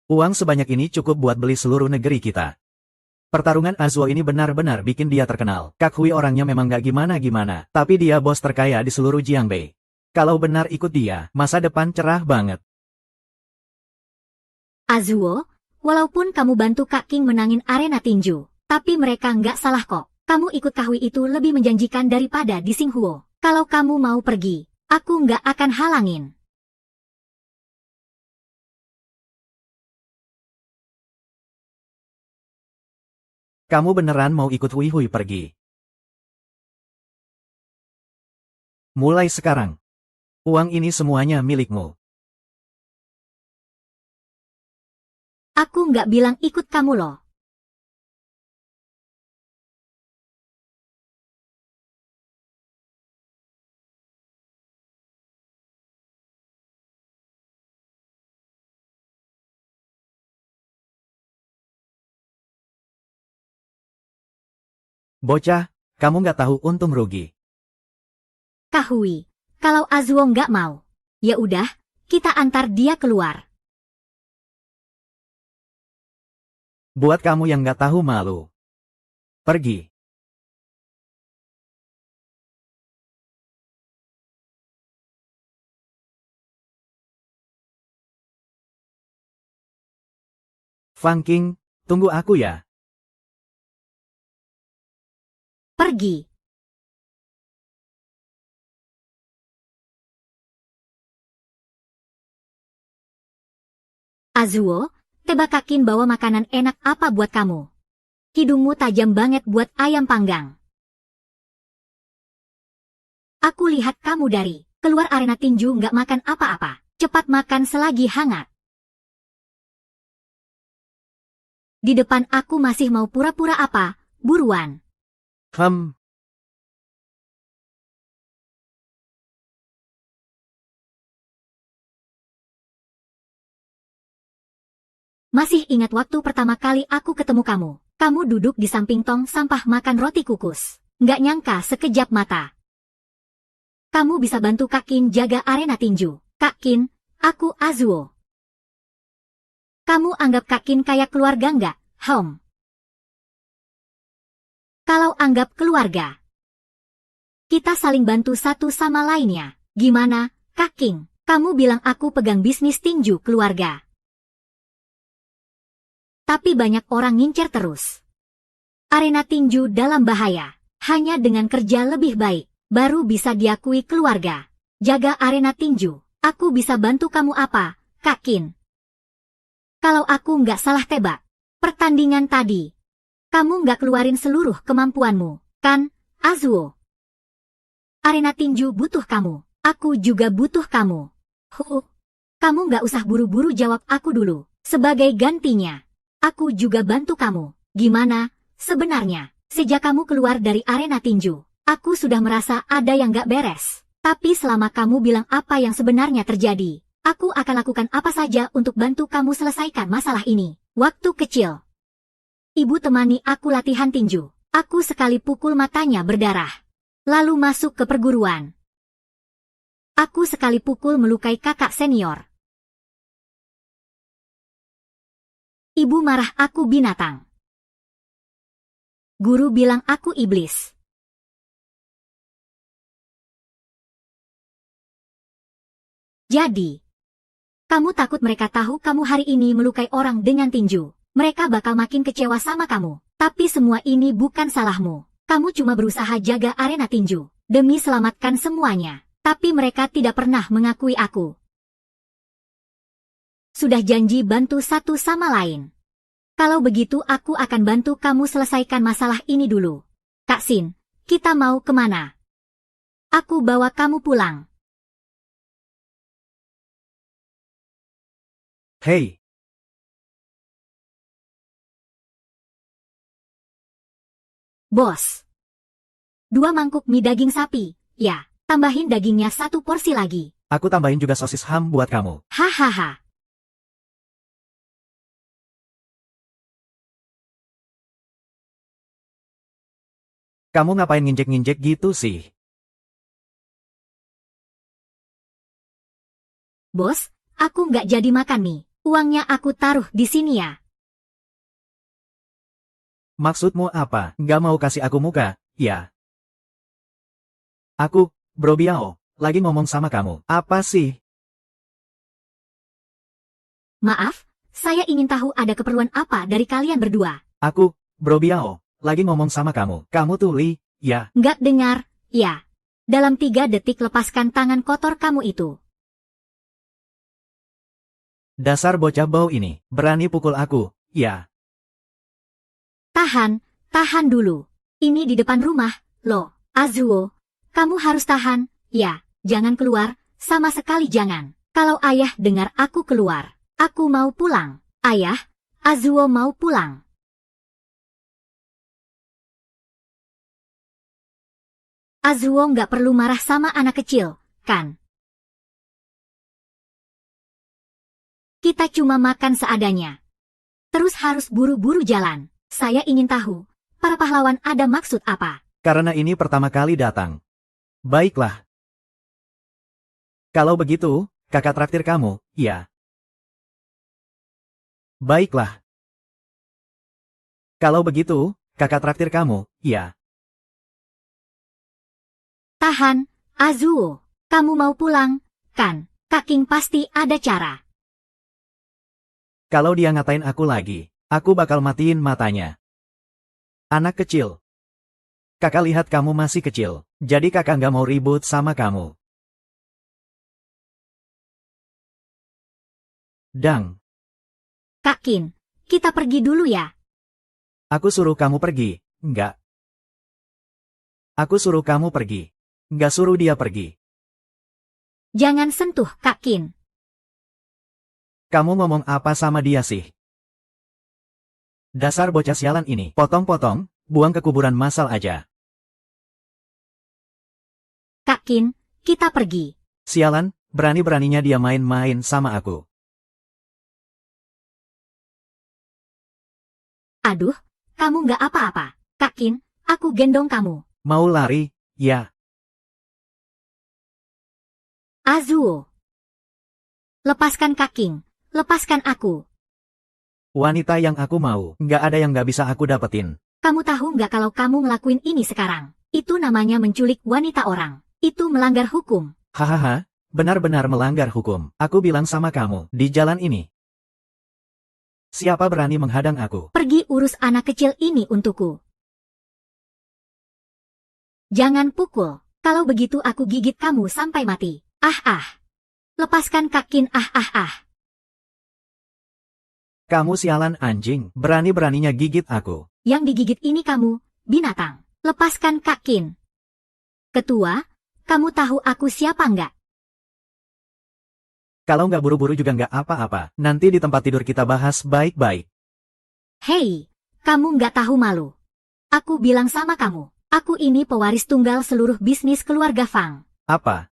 Uang sebanyak ini cukup buat beli seluruh negeri kita. Pertarungan Azuo ini benar-benar bikin dia terkenal. Kak Hui orangnya memang gak gimana-gimana, tapi dia bos terkaya di seluruh Jiangbei. Kalau benar ikut dia, masa depan cerah banget. Azuo, walaupun kamu bantu Kak King menangin arena tinju, tapi mereka nggak salah kok. Kamu ikut Kak Hui itu lebih menjanjikan daripada di Xinghuo. Kalau kamu mau pergi, aku nggak akan halangin. Kamu beneran mau ikut Hui Hui pergi? Mulai sekarang, uang ini semuanya milikmu. Aku nggak bilang ikut kamu loh. Bocah, kamu nggak tahu untung rugi. Kak Hui, kalau Azuo nggak mau, ya udah, kita antar dia keluar. Buat kamu yang nggak tahu malu. Pergi. Fang Qing, tunggu aku ya. Pergi. Azuo, tebakakin bawa makanan enak apa buat kamu. Hidungmu tajam banget buat ayam panggang. Aku lihat kamu dari keluar arena tinju nggak makan apa-apa. Cepat makan selagi hangat. Di depan aku masih mau pura-pura apa, buruan. Masih ingat waktu pertama kali aku ketemu kamu. Kamu duduk di samping tong sampah makan roti kukus. Nggak nyangka sekejap mata. Kamu bisa bantu Kak Qin jaga arena tinju. Kak Qin, aku Azuo. Kamu anggap Kak Qin kayak keluarga nggak, Kalau anggap keluarga, kita saling bantu satu sama lainnya. Gimana, Kak Qin? Kamu bilang aku pegang bisnis tinju keluarga. Tapi banyak orang ngincer terus. Arena tinju dalam bahaya. Hanya dengan kerja lebih baik, baru bisa diakui keluarga. Jaga arena tinju. Aku bisa bantu kamu apa, Kak Qin? Kalau aku nggak salah tebak, pertandingan tadi, kamu nggak keluarin seluruh kemampuanmu, kan, Azuo? Arena tinju butuh kamu. Aku juga butuh kamu. Kamu nggak usah buru-buru jawab aku dulu. Sebagai gantinya, aku juga bantu kamu. Gimana, sebenarnya, sejak kamu keluar dari arena tinju, aku sudah merasa ada yang nggak beres. Tapi selama kamu bilang apa yang sebenarnya terjadi, aku akan lakukan apa saja untuk bantu kamu selesaikan masalah ini. Waktu kecil, ibu temani aku latihan tinju. Aku sekali pukul matanya berdarah. Lalu masuk ke perguruan. Aku sekali pukul melukai kakak senior. Ibu marah aku binatang. Guru bilang aku iblis. Jadi, kamu takut mereka tahu kamu hari ini melukai orang dengan tinju. Mereka bakal makin kecewa sama kamu. Tapi semua ini bukan salahmu. Kamu cuma berusaha jaga arena tinju demi selamatkan semuanya. Tapi mereka tidak pernah mengakui aku. Sudah janji bantu satu sama lain. Kalau begitu aku akan bantu kamu selesaikan masalah ini dulu. Kak Sin, kita mau kemana? Aku bawa kamu pulang. Hei, Bos. 2 mangkuk mie daging sapi, ya. Tambahin dagingnya 1 porsi lagi. aku tambahin juga sosis ham buat kamu. Hahaha. Kamu ngapain nginjek-nginjek gitu sih? Bos, aku nggak jadi makan mie. Uangnya aku taruh di sini ya. Maksudmu apa? Nggak mau kasih aku muka, ya? Aku, Bro Biao, lagi ngomong sama kamu. Apa sih? Maaf, saya ingin tahu ada keperluan apa dari kalian berdua. Aku, Bro Biao, lagi ngomong sama kamu. Kamu tuh Li, ya? Nggak dengar, ya. Dalam 3 detik lepaskan tangan kotor kamu itu. Dasar bocah bau ini, berani pukul aku, ya? Tahan, tahan dulu. Ini di depan rumah, loh. Azuo, kamu harus tahan, ya, jangan keluar, sama sekali jangan. Kalau ayah dengar aku keluar, aku mau pulang. Ayah, Azuo mau pulang. Azuo nggak perlu marah sama anak kecil, kan? Kita cuma makan seadanya. Terus harus buru-buru jalan. Saya ingin tahu, para pahlawan ada maksud apa? Karena ini pertama kali datang. Baiklah. Kalau begitu, kakak traktir kamu, ya. Baiklah. Kalau begitu, kakak traktir kamu, ya. Tahan, Azuo. Kamu mau pulang, kan? Kak King pasti ada cara. Kalau dia ngatain aku lagi, aku bakal matiin matanya. Anak kecil. Kakak lihat kamu masih kecil, jadi kakak nggak mau ribut sama kamu. Dang. Kak King, kita pergi dulu ya. Aku suruh kamu pergi, enggak. Aku suruh kamu pergi. Nggak suruh dia pergi. Jangan sentuh Kak King. Kamu ngomong apa sama dia sih? Dasar bocah sialan ini. Potong-potong, buang ke kuburan massal aja. Kak King, kita pergi. Sialan, berani-beraninya dia main-main sama aku. Aduh, kamu nggak apa-apa. Kak King, aku gendong kamu. Mau lari, ya. Azuo. Lepaskan Kak King. Lepaskan aku. Wanita yang aku mau, nggak ada yang nggak bisa aku dapetin. Kamu tahu nggak kalau kamu ngelakuin ini sekarang? Itu namanya menculik wanita orang. Itu melanggar hukum. Hahaha, benar-benar melanggar hukum. Aku bilang sama kamu, di jalan ini. Siapa berani menghadang aku? Pergi urus anak kecil ini untukku. Jangan pukul. Kalau begitu aku gigit kamu sampai mati. Lepaskan Kak King, Kamu sialan anjing, berani-beraninya gigit aku. Yang digigit ini kamu, binatang. Lepaskan Kak King. Ketua, kamu tahu aku siapa nggak? Kalau nggak buru-buru juga nggak apa-apa. Nanti di tempat tidur kita bahas baik-baik. Hei, kamu nggak tahu malu. Aku bilang sama kamu, aku ini pewaris tunggal seluruh bisnis keluarga Fang. Apa?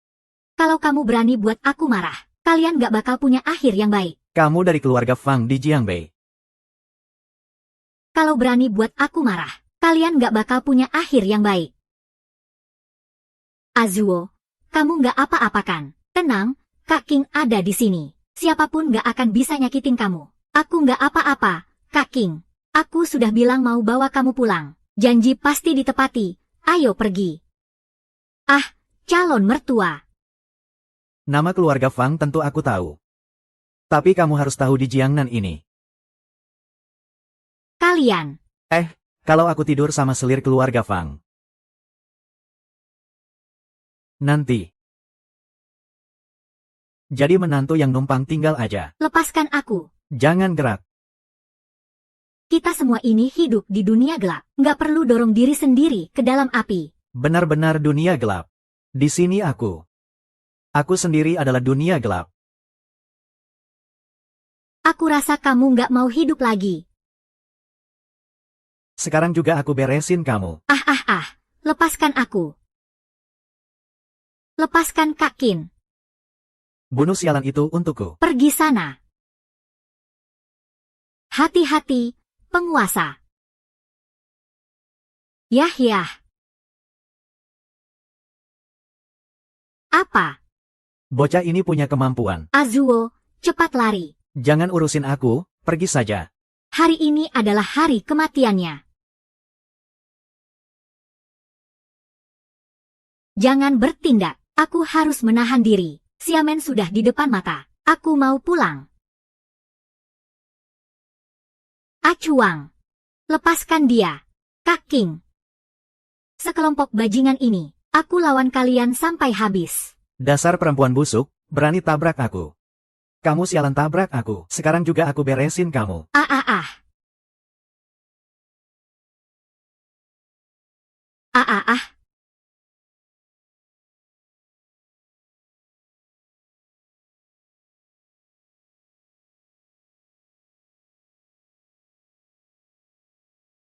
Kalau kamu berani buat aku marah, kalian nggak bakal punya akhir yang baik. Kamu dari keluarga Fang di Jiangbei. Kalau berani buat aku marah, kalian nggak bakal punya akhir yang baik. Azuo, kamu nggak apa-apa kan? Tenang, Kak King ada di sini. Siapapun nggak akan bisa nyakitin kamu. Aku nggak apa-apa, Kak King. Aku sudah bilang mau bawa kamu pulang. Janji pasti ditepati. Ayo pergi. Calon mertua. Nama keluarga Fang tentu aku tahu. Tapi kamu harus tahu di Jiangnan ini. Kalian. Kalau aku tidur sama selir keluarga Fang. Nanti. Jadi menantu yang numpang tinggal aja. Lepaskan aku. Jangan gerak. Kita semua ini hidup di dunia gelap. Nggak perlu dorong diri sendiri ke dalam api. Benar-benar dunia gelap. Di sini aku. Aku sendiri adalah dunia gelap. Aku rasa kamu nggak mau hidup lagi. Sekarang juga aku beresin kamu. Lepaskan aku. Lepaskan Kak King. Bunuh sialan itu untukku. Pergi sana. Hati-hati, penguasa. Yah. Apa? Bocah ini punya kemampuan. Azuo, cepat lari. Jangan urusin aku, pergi saja. Hari ini adalah hari kematiannya. Jangan bertindak. Aku harus menahan diri. Xiamen sudah di depan mata. Aku mau pulang. Acuang. Lepaskan dia. Kak King. Sekelompok bajingan ini. Aku lawan kalian sampai habis. Dasar perempuan busuk, berani tabrak aku. Kamu sialan tabrak aku. Sekarang juga aku beresin kamu. ah.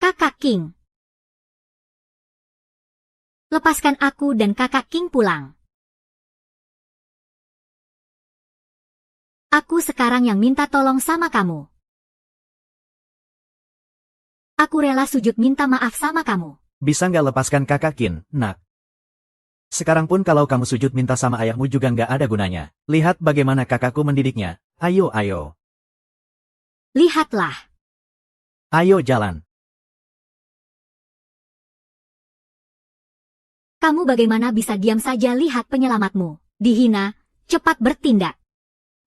Kakak King. Lepaskan aku dan kakak King pulang. Aku sekarang yang minta tolong sama kamu. Aku rela sujud minta maaf sama kamu. Bisa nggak lepaskan kakak Kin, nak? Sekarang pun kalau kamu sujud minta sama ayahmu juga nggak ada gunanya. Lihat bagaimana kakakku mendidiknya. Ayo, ayo. Lihatlah. Ayo jalan. Kamu bagaimana bisa diam saja lihat penyelamatmu dihina, cepat bertindak.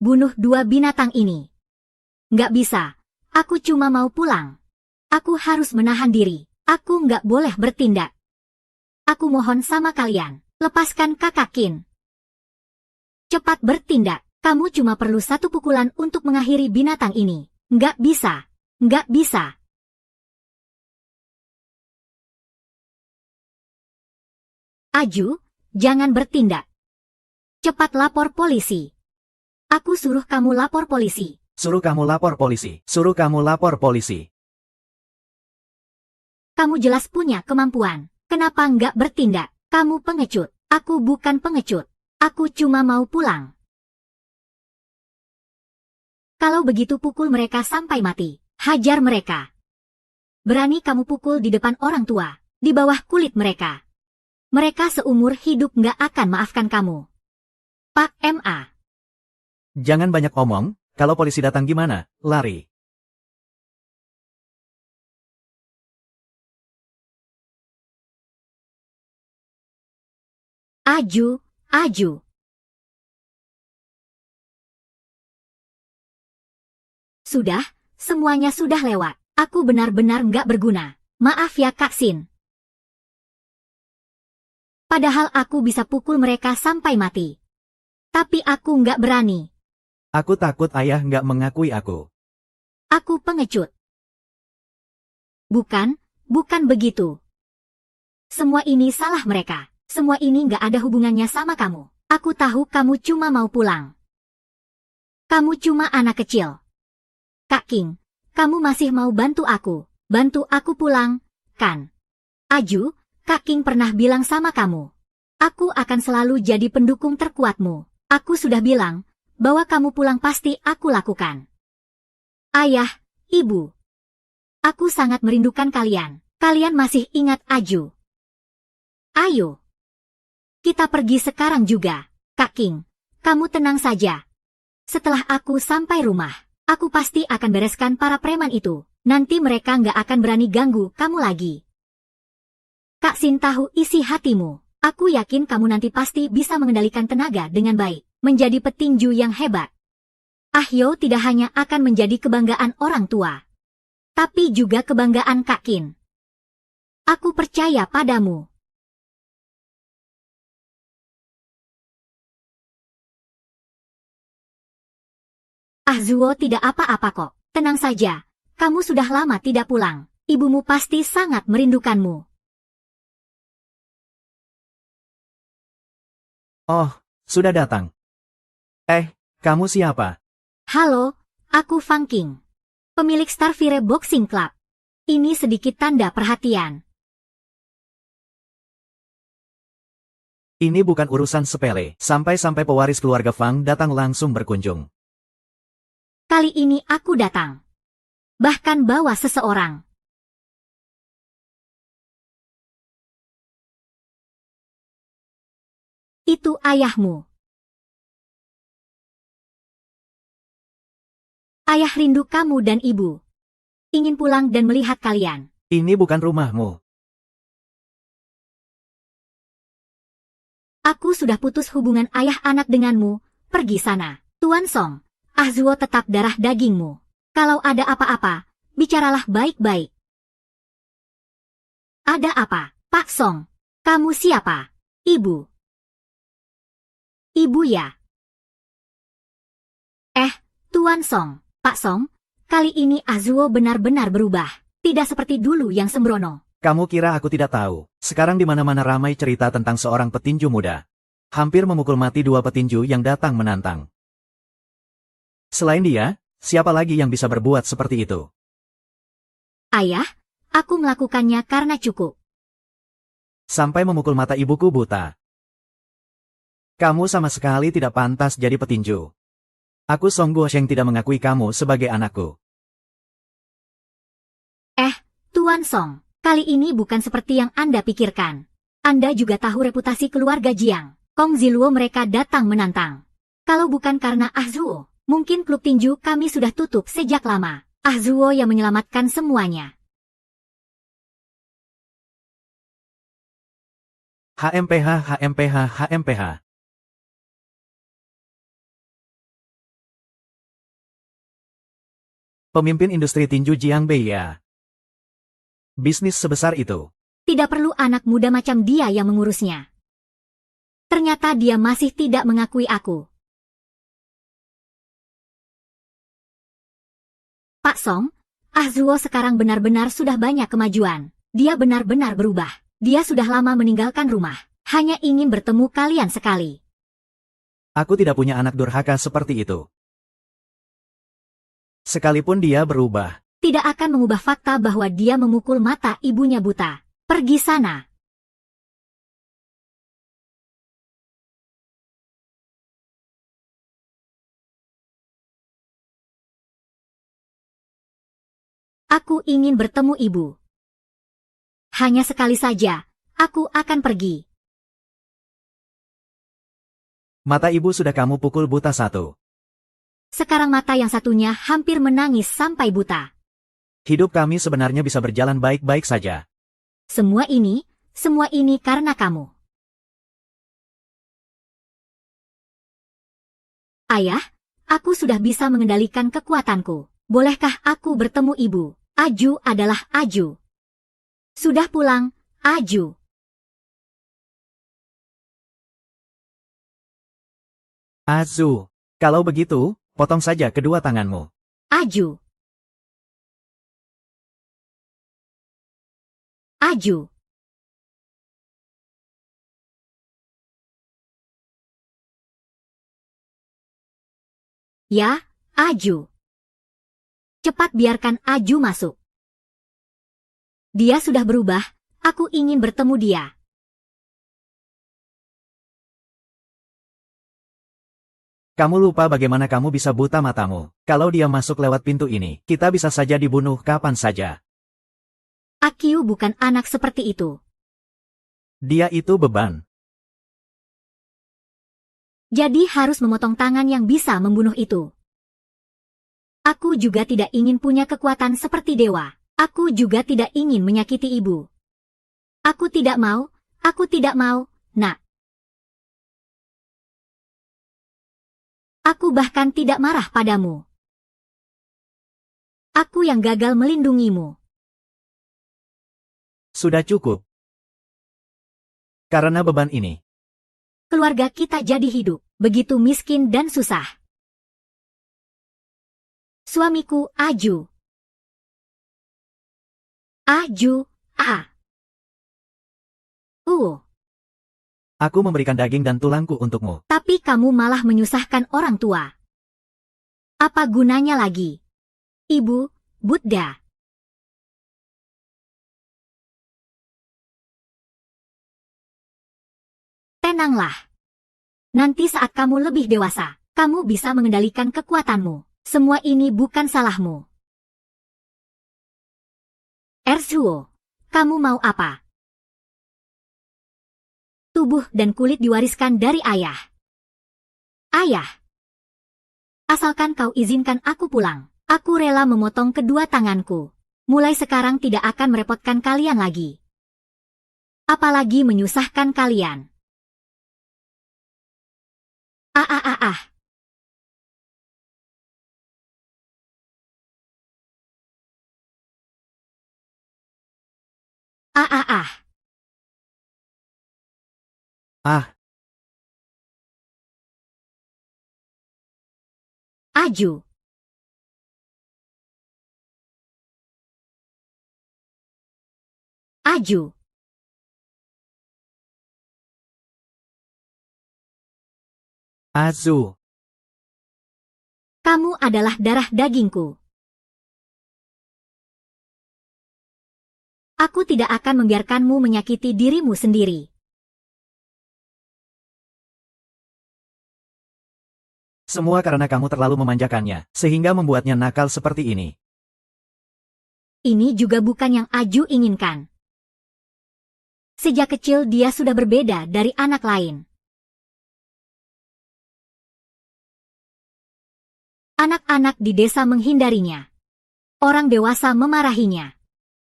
Bunuh dua binatang ini. Nggak bisa. Aku cuma mau pulang. Aku harus menahan diri. Aku nggak boleh bertindak. Aku mohon sama kalian, lepaskan kakak Kin. Cepat bertindak. Kamu cuma perlu satu pukulan untuk mengakhiri binatang ini. Nggak bisa. Nggak bisa. Aju, jangan bertindak. Cepat lapor polisi. Aku suruh kamu lapor polisi. Suruh kamu lapor polisi. Suruh kamu lapor polisi. Kamu jelas punya kemampuan. Kenapa nggak bertindak? Kamu pengecut. Aku bukan pengecut. Aku cuma mau pulang. Kalau begitu pukul mereka sampai mati. Hajar mereka. Berani kamu pukul di depan orang tua. Di bawah kulit mereka. Mereka seumur hidup nggak akan maafkan kamu. Pak MA. Jangan banyak omong, kalau polisi datang gimana? Lari. Aju, aju. Sudah, semuanya sudah lewat. Aku benar-benar nggak berguna. Maaf ya Kak Sin. Padahal aku bisa pukul mereka sampai mati. Tapi aku nggak berani. Aku takut ayah nggak mengakui aku. Aku pengecut. Bukan begitu. Semua ini salah mereka. Semua ini nggak ada hubungannya sama kamu. Aku tahu kamu cuma mau pulang. Kamu cuma anak kecil. Kak King, kamu masih mau bantu aku. Bantu aku pulang, kan? Aju, Kak King pernah bilang sama kamu. Aku akan selalu jadi pendukung terkuatmu. Aku sudah bilang, bahwa kamu pulang pasti aku lakukan. Ayah, ibu. Aku sangat merindukan kalian. Kalian masih ingat Aju. Ayo. Kita pergi sekarang juga. Kak King, kamu tenang saja. Setelah aku sampai rumah, aku pasti akan bereskan para preman itu. Nanti mereka nggak akan berani ganggu kamu lagi. Kak Sin tahu isi hatimu. Aku yakin kamu nanti pasti bisa mengendalikan tenaga dengan baik. Menjadi petinju yang hebat. Ahyo tidak hanya akan menjadi kebanggaan orang tua. Tapi juga kebanggaan Kak Kin. Aku percaya padamu. Zuo tidak apa-apa kok. Tenang saja. Kamu sudah lama tidak pulang. Ibumu pasti sangat merindukanmu. Oh, sudah datang. Kamu siapa? Halo, aku Fang King. Pemilik Starfire Boxing Club. Ini sedikit tanda perhatian. Ini bukan urusan sepele. Sampai-sampai pewaris keluarga Fang datang langsung berkunjung. Kali ini aku datang. Bahkan bawa seseorang. Itu ayahmu. Ayah rindu kamu dan ibu. Ingin pulang dan melihat kalian. Ini bukan rumahmu. Aku sudah putus hubungan ayah anak denganmu. Pergi sana. Tuan Song, Zuo tetap darah dagingmu. Kalau ada apa-apa, bicaralah baik-baik. Ada apa, Pak Song? Kamu siapa? Ibu. Ibu ya? Tuan Song, Pak Song, kali ini Zuo benar-benar berubah. Tidak seperti dulu yang sembrono. Kamu kira aku tidak tahu? Sekarang di mana-mana ramai cerita tentang seorang petinju muda. Hampir memukul mati 2 petinju yang datang menantang. Selain dia, siapa lagi yang bisa berbuat seperti itu? Ayah, aku melakukannya karena cukup. Sampai memukul mata ibuku buta. Kamu sama sekali tidak pantas jadi petinju. Aku Song Guosheng tidak mengakui kamu sebagai anakku. Tuan Song, kali ini bukan seperti yang Anda pikirkan. Anda juga tahu reputasi keluarga Jiang. Kong Ziluo mereka datang menantang. Kalau bukan karena Ahzuo, mungkin klub tinju kami sudah tutup sejak lama. Ahzuo yang menyelamatkan semuanya. HMPH, HMPH, HMPH. Pemimpin industri tinju Jiang Bei ya. Bisnis sebesar itu. Tidak perlu anak muda macam dia yang mengurusnya. Ternyata dia masih tidak mengakui aku. Pak Song, Ahzuo sekarang benar-benar sudah banyak kemajuan. Dia benar-benar berubah. Dia sudah lama meninggalkan rumah. Hanya ingin bertemu kalian sekali. Aku tidak punya anak durhaka seperti itu. Sekalipun dia berubah. Tidak akan mengubah fakta bahwa dia memukul mata ibunya buta. Pergi sana. Aku ingin bertemu ibu. Hanya sekali saja, aku akan pergi. Mata ibu sudah kamu pukul buta 1. Sekarang mata yang satunya hampir menangis sampai buta. Hidup kami sebenarnya bisa berjalan baik-baik saja. Semua ini karena kamu. Ayah, aku sudah bisa mengendalikan kekuatanku. Bolehkah aku bertemu ibu? Aju adalah Aju. Sudah pulang, Aju. Azu, kalau begitu, potong saja kedua tanganmu. Aju. Aju. Ya, Aju. Cepat biarkan Aju masuk. Dia sudah berubah, aku ingin bertemu dia. Kamu lupa bagaimana kamu bisa buta matamu. Kalau dia masuk lewat pintu ini, kita bisa saja dibunuh kapan saja. Akiu bukan anak seperti itu. Dia itu beban. Jadi harus memotong tangan yang bisa membunuh itu. Aku juga tidak ingin punya kekuatan seperti dewa. Aku juga tidak ingin menyakiti ibu. Aku tidak mau, nak. Aku bahkan tidak marah padamu. Aku yang gagal melindungimu. Sudah cukup. Karena beban ini. Keluarga kita jadi hidup, begitu miskin dan susah. Suamiku Aju. Aju, Aku memberikan daging dan tulangku untukmu. Tapi kamu malah menyusahkan orang tua. Apa gunanya lagi? Ibu, Buddha. Tenanglah. Nanti saat kamu lebih dewasa, kamu bisa mengendalikan kekuatanmu. Semua ini bukan salahmu. Erzuo, kamu mau apa? Tubuh dan kulit diwariskan dari ayah. Ayah. Asalkan kau izinkan aku pulang, aku rela memotong kedua tanganku. Mulai sekarang tidak akan merepotkan kalian lagi. Apalagi menyusahkan kalian. Ah. Ah, Aju. Aju. Azu. Kamu adalah darah dagingku. Aku tidak akan membiarkanmu menyakiti dirimu sendiri. Semua karena kamu terlalu memanjakannya, sehingga membuatnya nakal seperti ini. Ini juga bukan yang Aju inginkan. Sejak kecil dia sudah berbeda dari anak lain. Anak-anak di desa menghindarinya. Orang dewasa memarahinya.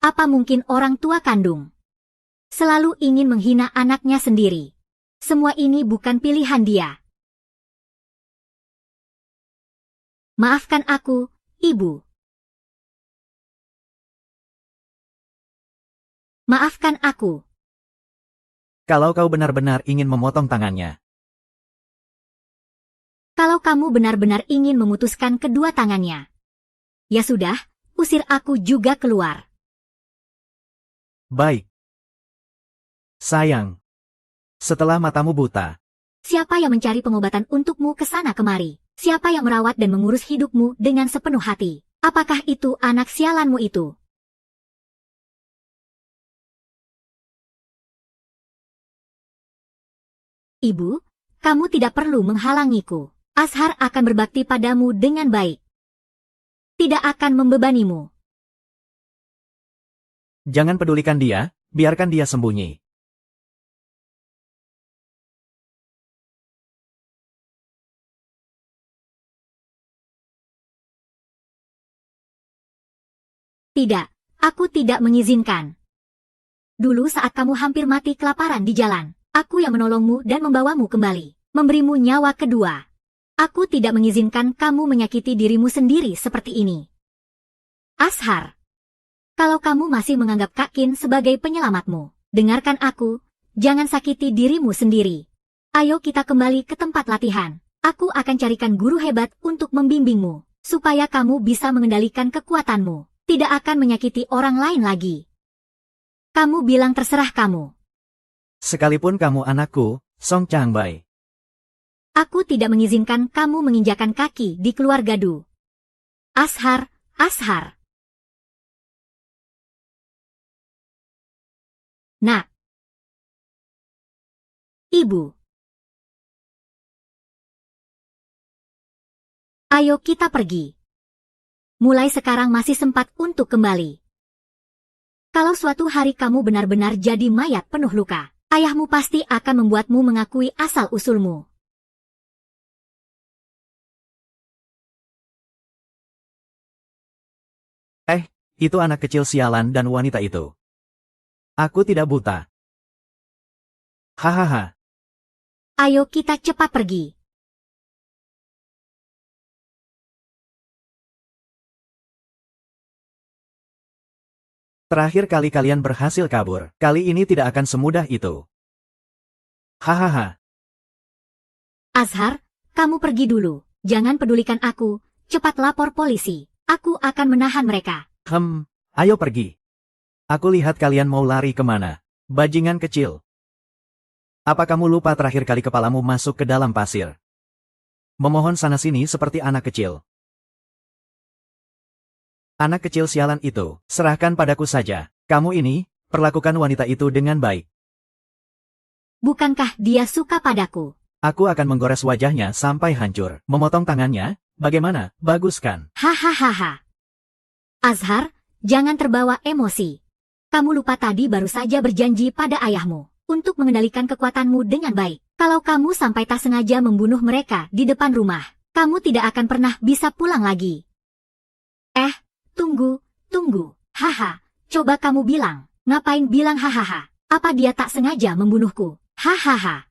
Apa mungkin orang tua kandung selalu ingin menghina anaknya sendiri? Semua ini bukan pilihan dia. Maafkan aku, Ibu. Maafkan aku. Kalau kau benar-benar ingin memotong tangannya. Kalau kamu benar-benar ingin memutuskan kedua tangannya. Ya sudah, usir aku juga keluar. Baik. Sayang. Setelah matamu buta. Siapa yang mencari pengobatan untukmu ke sana kemari? Siapa yang merawat dan mengurus hidupmu dengan sepenuh hati? Apakah itu anak sialanmu itu? Ibu, kamu tidak perlu menghalangiku. Azhar akan berbakti padamu dengan baik. Tidak akan membebanimu. Jangan pedulikan dia, biarkan dia sembunyi. Tidak, aku tidak mengizinkan. Dulu saat kamu hampir mati kelaparan di jalan, aku yang menolongmu dan membawamu kembali, memberimu nyawa kedua. Aku tidak mengizinkan kamu menyakiti dirimu sendiri seperti ini. Azhar. Kalau kamu masih menganggap Kak Qin sebagai penyelamatmu, dengarkan aku, jangan sakiti dirimu sendiri. Ayo kita kembali ke tempat latihan. Aku akan carikan guru hebat untuk membimbingmu, supaya kamu bisa mengendalikan kekuatanmu, tidak akan menyakiti orang lain lagi. Kamu bilang terserah kamu. Sekalipun kamu anakku, Song Changbai. Aku tidak mengizinkan kamu menginjakan kaki di keluarga Du. Azhar, Azhar. Nak. Ibu. Ayo kita pergi. Mulai sekarang masih sempat untuk kembali. Kalau suatu hari kamu benar-benar jadi mayat penuh luka, ayahmu pasti akan membuatmu mengakui asal-usulmu. Itu anak kecil sialan dan wanita itu. Aku tidak buta. Hahaha. Ayo kita cepat pergi. Terakhir kali kalian berhasil kabur, kali ini tidak akan semudah itu. Hahaha. Azhar, kamu pergi dulu. Jangan pedulikan aku. Cepat lapor polisi. Aku akan menahan mereka. Ayo pergi. Aku lihat kalian mau lari kemana. Bajingan kecil. Apa kamu lupa terakhir kali kepalamu masuk ke dalam pasir? Memohon sana-sini seperti anak kecil. Anak kecil sialan itu, serahkan padaku saja. Kamu ini, perlakukan wanita itu dengan baik. Bukankah dia suka padaku? Aku akan menggores wajahnya sampai hancur. Memotong tangannya, bagaimana? Bagus kan? Hahaha. Azhar, jangan terbawa emosi. Kamu lupa tadi baru saja berjanji pada ayahmu untuk mengendalikan kekuatanmu dengan baik. Kalau kamu sampai tak sengaja membunuh mereka di depan rumah, kamu tidak akan pernah bisa pulang lagi. Tunggu. Haha, coba kamu bilang. Ngapain bilang hahaha? Apa dia tak sengaja membunuhku? Hahaha.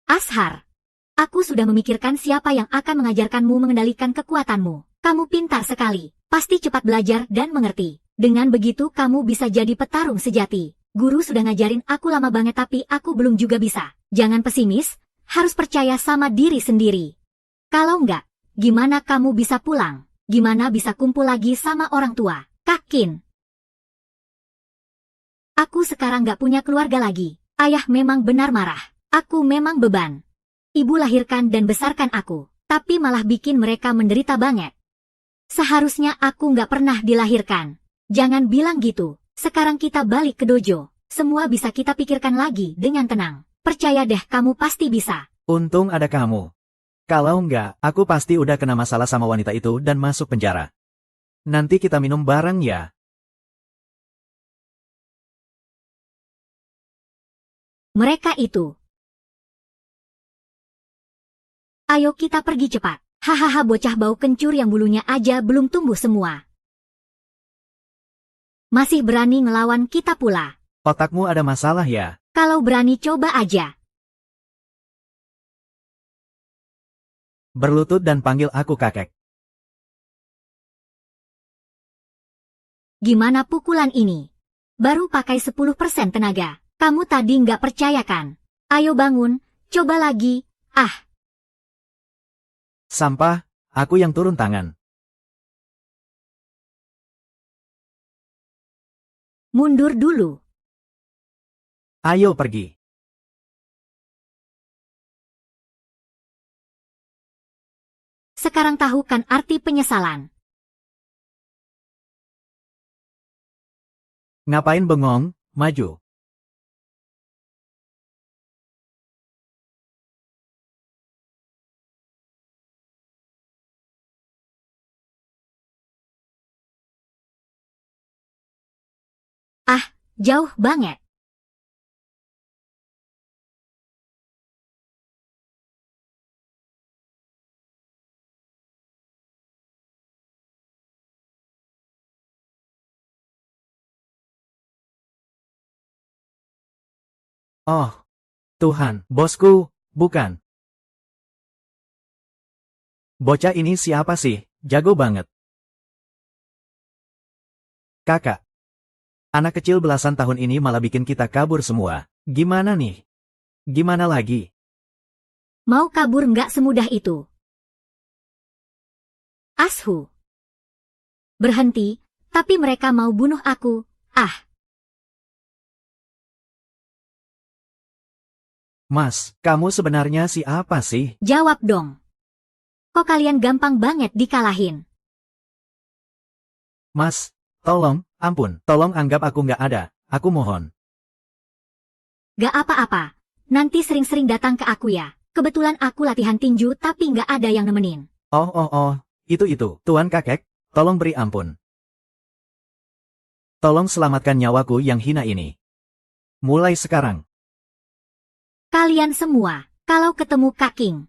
Azhar, aku sudah memikirkan siapa yang akan mengajarkanmu mengendalikan kekuatanmu. Kamu pintar sekali, pasti cepat belajar dan mengerti. Dengan begitu kamu bisa jadi petarung sejati. Guru sudah ngajarin aku lama banget tapi aku belum juga bisa. Jangan pesimis, harus percaya sama diri sendiri. Kalau enggak, gimana kamu bisa pulang? Gimana bisa kumpul lagi sama orang tua? Kak Qin. Aku sekarang gak punya keluarga lagi. Ayah memang benar marah. Aku memang beban. Ibu lahirkan dan besarkan aku, tapi malah bikin mereka menderita banget. Seharusnya aku gak pernah dilahirkan. Jangan bilang gitu. Sekarang kita balik ke dojo. Semua bisa kita pikirkan lagi dengan tenang. Percaya deh, kamu pasti bisa. Untung ada kamu. Kalau enggak, aku pasti udah kena masalah sama wanita itu dan masuk penjara. Nanti kita minum bareng ya. Mereka itu. Ayo kita pergi cepat. Hahaha, bocah bau kencur yang bulunya aja belum tumbuh semua. Masih berani ngelawan kita pula. Otakmu ada masalah ya? Kalau berani coba aja. Berlutut dan panggil aku kakek. Gimana pukulan ini? Baru pakai 10% tenaga. Kamu tadi nggak percaya kan? Ayo bangun, coba lagi. Ah, Sampah, aku yang turun tangan. mundur dulu. Ayo pergi. Sekarang tahu kan arti penyesalan? Ngapain bengong? Maju. Ah, jauh banget. Oh, Tuhan, bosku, bukan. Bocah ini siapa sih? Jago banget. Kakak. Anak kecil belasan tahun ini malah bikin kita kabur semua. Gimana nih? Gimana lagi? Mau kabur nggak semudah itu. Ashu. Berhenti, tapi mereka mau bunuh aku. Ah, Mas, kamu sebenarnya siapa sih? jawab dong. Kok kalian gampang banget dikalahin? Mas, tolong, ampun, tolong anggap aku nggak ada. Aku mohon. Gak apa-apa. Nanti sering-sering datang ke aku ya. Kebetulan aku latihan tinju tapi nggak ada yang nemenin. Oh, itu. Tuan kakek, tolong beri ampun. Tolong selamatkan nyawaku yang hina ini. Mulai sekarang. Kalian semua, kalau ketemu Kak King,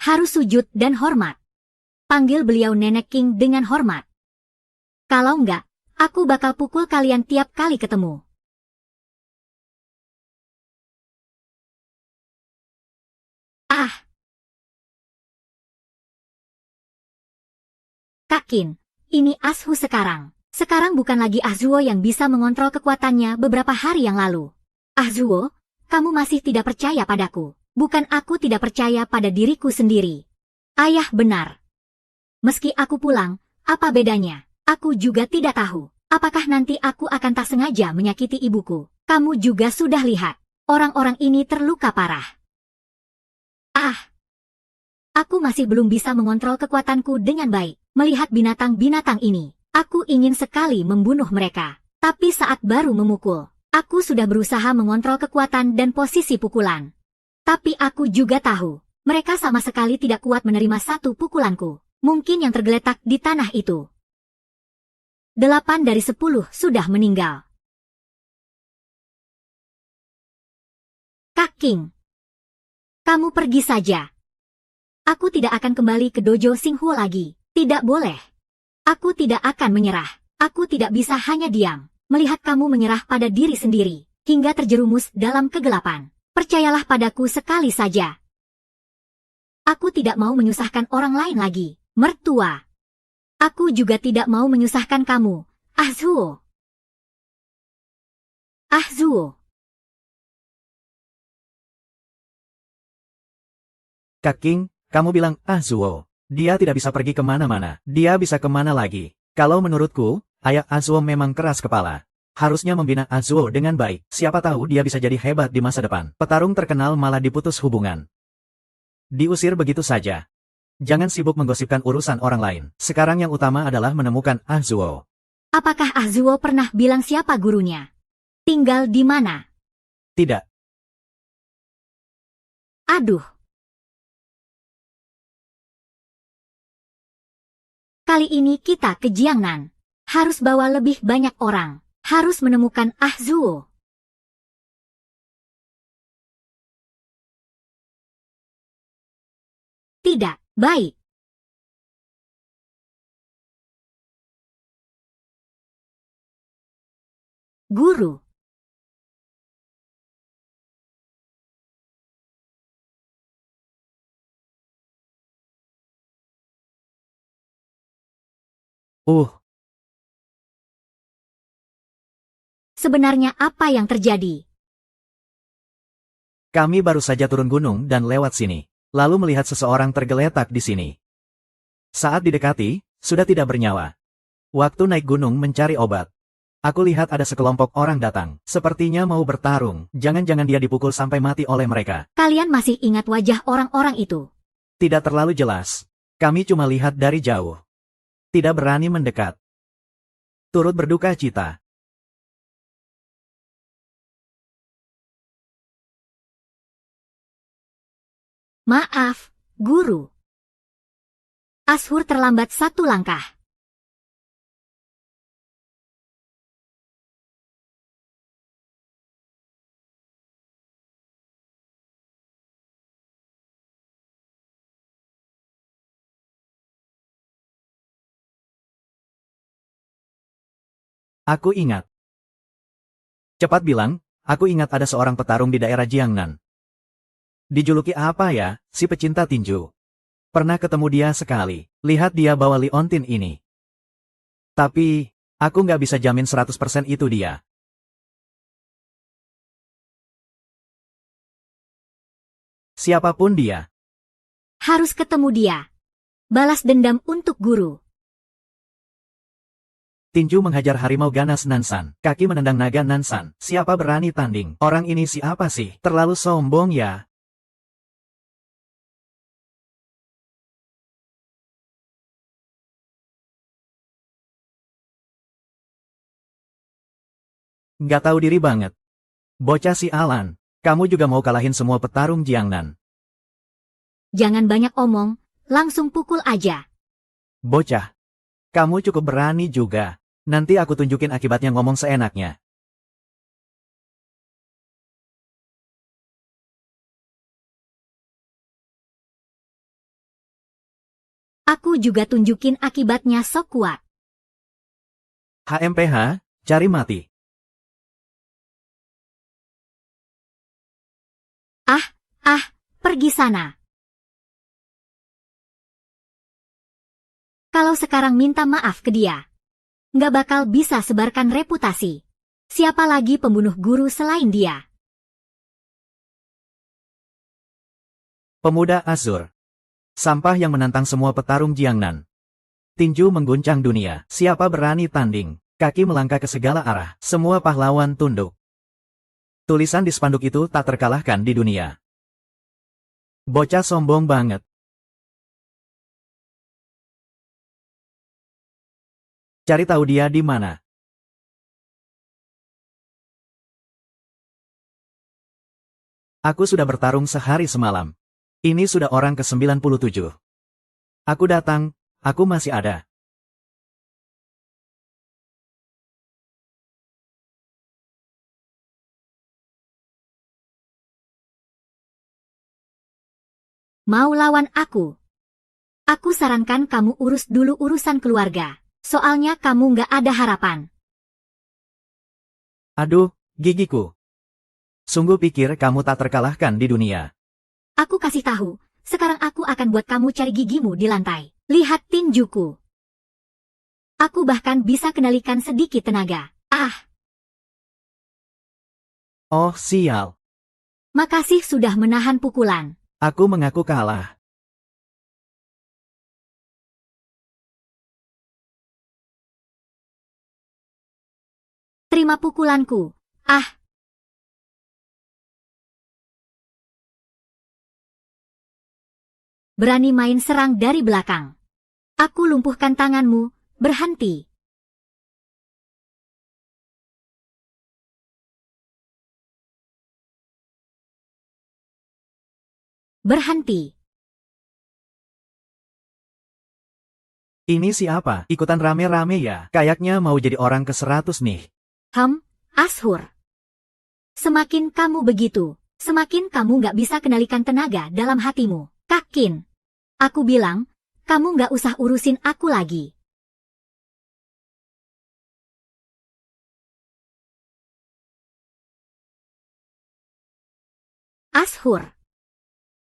harus sujud dan hormat. Panggil beliau Nenek King dengan hormat. Kalau enggak, aku bakal pukul kalian tiap kali ketemu. Ah! Kak King, ini Ashu sekarang. Sekarang bukan lagi Ahzuo yang bisa mengontrol kekuatannya beberapa hari yang lalu. Ahzuo, kamu masih tidak percaya padaku. Bukan aku tidak percaya pada diriku sendiri. Ayah benar. Meski aku pulang, apa bedanya? Aku juga tidak tahu. Apakah nanti aku akan tak sengaja menyakiti ibuku? Kamu juga sudah lihat. Orang-orang ini terluka parah. Ah! Aku masih belum bisa mengontrol kekuatanku dengan baik. Melihat binatang-binatang ini, aku ingin sekali membunuh mereka. Tapi saat baru memukul, aku sudah berusaha mengontrol kekuatan dan posisi pukulan. Tapi aku juga tahu, mereka sama sekali tidak kuat menerima satu pukulanku. Mungkin yang tergeletak di tanah itu. 8 dari 10 sudah meninggal. Kak King, kamu pergi saja. Aku tidak akan kembali ke dojo Xinghuo lagi. Tidak boleh. Aku tidak akan menyerah. Aku tidak bisa hanya diam, melihat kamu menyerah pada diri sendiri, hingga terjerumus dalam kegelapan. Percayalah padaku sekali saja. Aku tidak mau menyusahkan orang lain lagi, mertua. Aku juga tidak mau menyusahkan kamu, Ahzuo. Ahzuo. Kak King, kamu bilang Ahzuo. Dia tidak bisa pergi kemana-mana. Dia bisa kemana lagi? Kalau menurutku, ayah Azuo memang keras kepala. Harusnya membina Azuo dengan baik. Siapa tahu dia bisa jadi hebat di masa depan. Petarung terkenal malah diputus hubungan. Diusir begitu saja. Jangan sibuk menggosipkan urusan orang lain. Sekarang yang utama adalah menemukan Azuo. Apakah Azuo pernah bilang siapa gurunya? Tinggal di mana? Tidak. Aduh. Kali ini kita ke Jiangnan. Harus bawa lebih banyak orang. Harus menemukan Azuo. Tidak, baik. Guru. Sebenarnya apa yang terjadi? Kami baru saja turun gunung dan lewat sini. Lalu melihat seseorang tergeletak di sini. Saat didekati, sudah tidak bernyawa. Waktu naik gunung mencari obat. Aku lihat ada sekelompok orang datang. Sepertinya mau bertarung. Jangan-jangan dia dipukul sampai mati oleh mereka. Kalian masih ingat wajah orang-orang itu? Tidak terlalu jelas. Kami cuma lihat dari jauh. Tidak berani mendekat. Turut berduka cita. Maaf, guru. Ashur terlambat satu langkah. Aku ingat. Cepat bilang, aku ingat ada seorang petarung di daerah Jiangnan. Dijuluki apa ya, si pecinta tinju. Pernah ketemu dia sekali. Lihat dia bawa liontin ini. Tapi, aku nggak bisa jamin 100% itu dia. Siapapun dia. Harus ketemu dia. Balas dendam untuk guru. Tinju menghajar harimau ganas Nansan. Kaki menendang naga Nansan. Siapa berani tanding? Orang ini siapa sih? Terlalu sombong ya. Nggak tahu diri banget. Bocah si Alan. Kamu juga mau kalahin semua petarung Jiangnan. Jangan banyak omong, langsung pukul aja. Bocah. Kamu cukup berani juga. Nanti aku tunjukin akibatnya ngomong seenaknya. Aku juga tunjukin akibatnya sok kuat. HMPH, cari mati. Pergi sana. Kalau sekarang minta maaf ke dia, nggak bakal bisa sebarkan reputasi. Siapa lagi pembunuh guru selain dia? Pemuda Azur. Sampah yang menantang semua petarung Jiangnan. Tinju mengguncang dunia. Siapa berani tanding? Kaki melangkah ke segala arah. Semua pahlawan tunduk. Tulisan di spanduk itu tak terkalahkan di dunia. Bocah sombong banget. Cari tahu dia di mana. Aku sudah bertarung sehari semalam. Ini sudah orang ke-97. Aku datang, aku masih ada. Mau lawan aku? Aku sarankan kamu urus dulu urusan keluarga. Soalnya kamu nggak ada harapan. Aduh, gigiku. Sungguh pikir kamu tak terkalahkan di dunia. Aku kasih tahu, sekarang aku akan buat kamu cari gigimu di lantai. Lihat tinjuku. Aku bahkan bisa kendalikan sedikit tenaga. Oh, sial. Makasih sudah menahan pukulan. Aku mengaku kalah. Terima pukulanku. Ah! Berani main serang dari belakang. Aku lumpuhkan tanganmu, berhenti. Berhenti. Ini siapa? Ikutan rame-rame ya? Kayaknya mau jadi orang ke-100 nih. Ashur. Semakin kamu begitu, semakin kamu nggak bisa kendalikan tenaga dalam hatimu. Kakin. Aku bilang, kamu nggak usah urusin aku lagi. Ashur.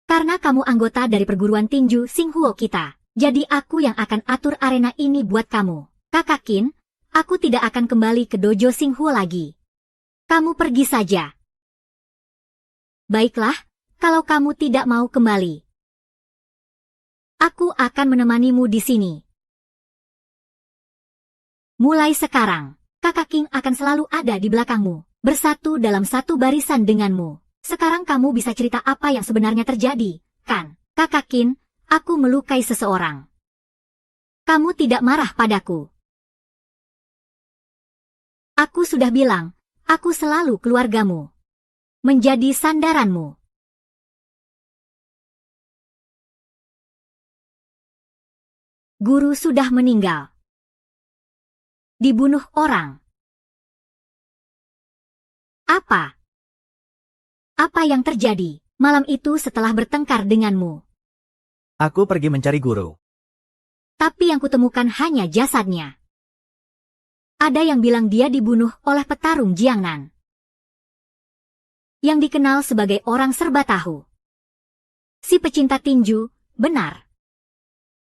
Karena kamu anggota dari perguruan tinju Xinghuo kita, jadi aku yang akan atur arena ini buat kamu. Kakak Qin, aku tidak akan kembali ke dojo Xinghuo lagi. Kamu pergi saja. Baiklah, kalau kamu tidak mau kembali. Aku akan menemanimu di sini. Mulai sekarang, Kakak Qin akan selalu ada di belakangmu, bersatu dalam satu barisan denganmu. Sekarang kamu bisa cerita apa yang sebenarnya terjadi, kan? Kakak Qin, aku melukai seseorang. Kamu tidak marah padaku. Aku sudah bilang, aku selalu keluargamu. Menjadi sandaranmu. Guru sudah meninggal. Dibunuh orang. Apa? Apa yang terjadi malam itu setelah bertengkar denganmu? Aku pergi mencari guru. Tapi yang kutemukan hanya jasadnya. Ada yang bilang dia dibunuh oleh petarung Jiangnan. Yang dikenal sebagai orang serba tahu. Si pecinta tinju, benar.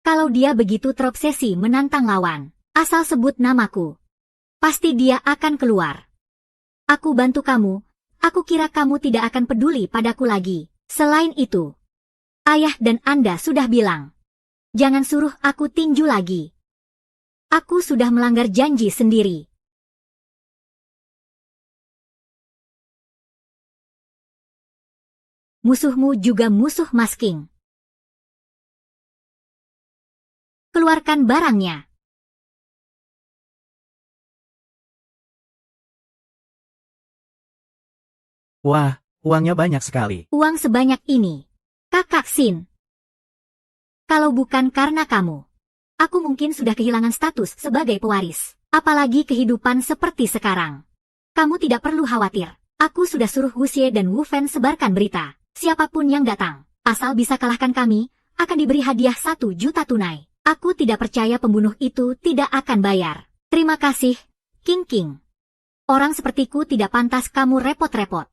Kalau dia begitu terobsesi menantang lawan, asal sebut namaku. Pasti dia akan keluar. Aku bantu kamu. Aku kira kamu tidak akan peduli padaku lagi. Selain itu, ayah dan Anda sudah bilang, jangan suruh aku tinju lagi. Aku sudah melanggar janji sendiri. Musuhmu juga musuh Mas King. Keluarkan barangnya. Wah, uangnya banyak sekali. Uang sebanyak ini. Kakak Xin. Kalau bukan karena kamu, aku mungkin sudah kehilangan status sebagai pewaris. Apalagi kehidupan seperti sekarang. Kamu tidak perlu khawatir. Aku sudah suruh Wu Xie dan Wu Fen sebarkan berita. Siapapun yang datang, asal bisa kalahkan kami, akan diberi hadiah 1 juta tunai. Aku tidak percaya pembunuh itu tidak akan bayar. Terima kasih, King King. Orang sepertiku tidak pantas kamu repot-repot.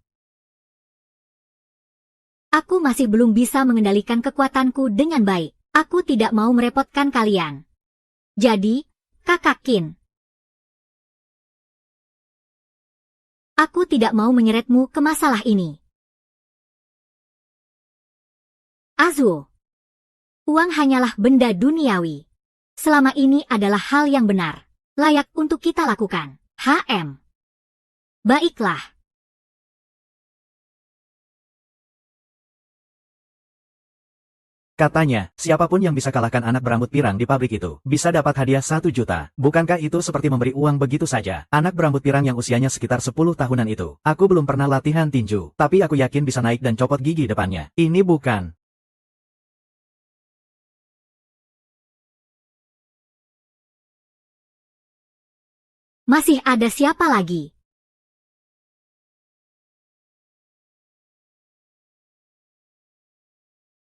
Aku masih belum bisa mengendalikan kekuatanku dengan baik. Aku tidak mau merepotkan kalian. Jadi, Kakak Qin. Aku tidak mau menyeretmu ke masalah ini. Azuo. Uang hanyalah benda duniawi. Selama ini adalah hal yang benar. Layak untuk kita lakukan. HM. Baiklah. Katanya, siapapun yang bisa kalahkan anak berambut pirang di pabrik itu, bisa dapat hadiah 1 juta. Bukankah itu seperti memberi uang begitu saja? Anak berambut pirang yang usianya sekitar 10 tahunan itu. Aku belum pernah latihan tinju, tapi aku yakin bisa naik dan copot gigi depannya. Ini bukan. Masih ada siapa lagi?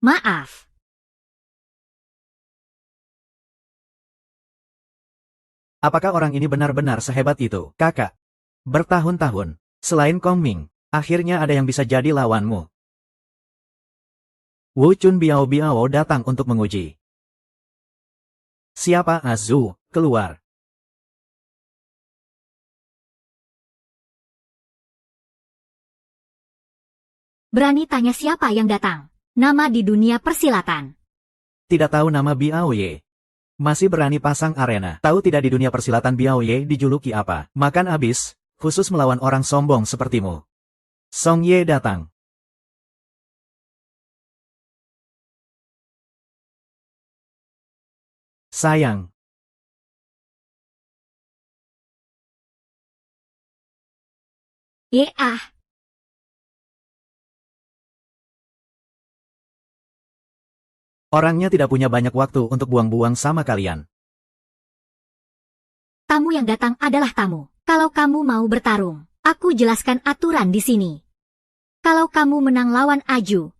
Maaf. Apakah orang ini benar-benar sehebat itu, kakak? Bertahun-tahun, selain Kong Ming, akhirnya ada yang bisa jadi lawanmu. Wu Chun Biao Biao datang untuk menguji. Siapa Azu, keluar. Berani tanya siapa yang datang? Nama di dunia persilatan. Tidak tahu nama Biao Ye. Masih berani pasang arena. Tahu tidak di dunia persilatan Biao Ye dijuluki apa? Makan abis, khusus melawan orang sombong sepertimu. Song Ye datang. Sayang. Ah. Orangnya tidak punya banyak waktu untuk buang-buang sama kalian. Tamu yang datang adalah tamu. Kalau kamu mau bertarung, aku jelaskan aturan di sini. Kalau kamu menang lawan Aju,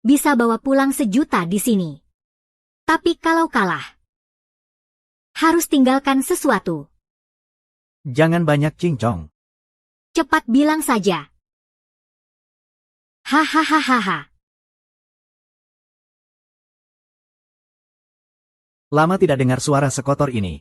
bisa bawa pulang 1 juta di sini. Tapi kalau kalah, harus tinggalkan sesuatu. Jangan banyak cincong. Cepat bilang saja. Hahaha. Lama tidak dengar suara sekotor ini.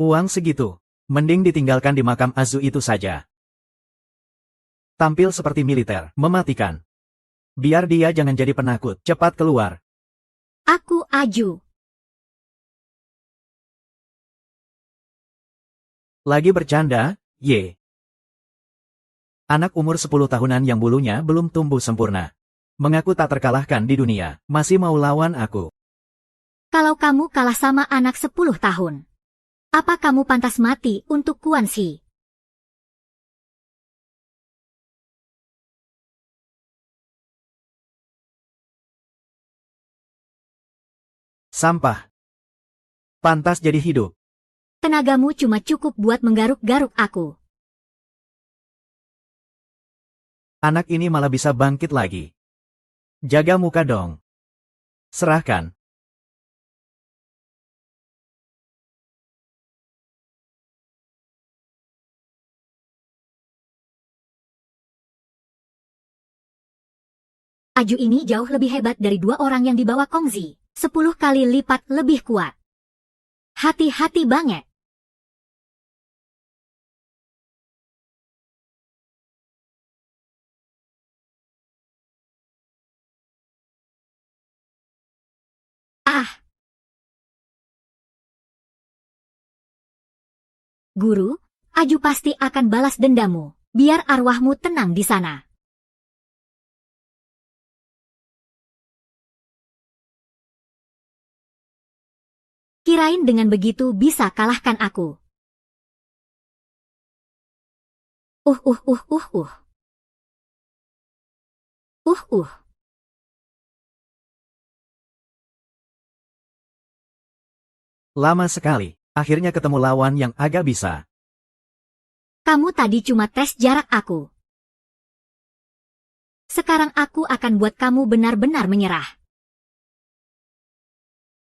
Uang segitu, mending ditinggalkan di makam Azu itu saja. Tampil seperti militer, mematikan. Biar dia jangan jadi penakut, cepat keluar. Aku Aju. Lagi bercanda, ye. Anak umur 10 tahunan yang bulunya belum tumbuh sempurna. Mengaku tak terkalahkan di dunia, masih mau lawan aku. Kalau kamu kalah sama anak 10 tahun, apa kamu pantas mati untuk Quan Xi? Sampah. Pantas jadi hidup. Tenagamu cuma cukup buat menggaruk-garuk aku. Anak ini malah bisa bangkit lagi. Jaga muka dong. Serahkan. Aju ini jauh lebih hebat dari 2 orang yang dibawa Kongzi. 10 kali lipat lebih kuat. Hati-hati banget. Ah. Guru, Aju pasti akan balas dendamu. Biar arwahmu tenang di sana. Kirain dengan begitu bisa kalahkan aku. Uh. Lama sekali, akhirnya ketemu lawan yang agak bisa. Kamu tadi cuma tes jarak aku. Sekarang aku akan buat kamu benar-benar menyerah.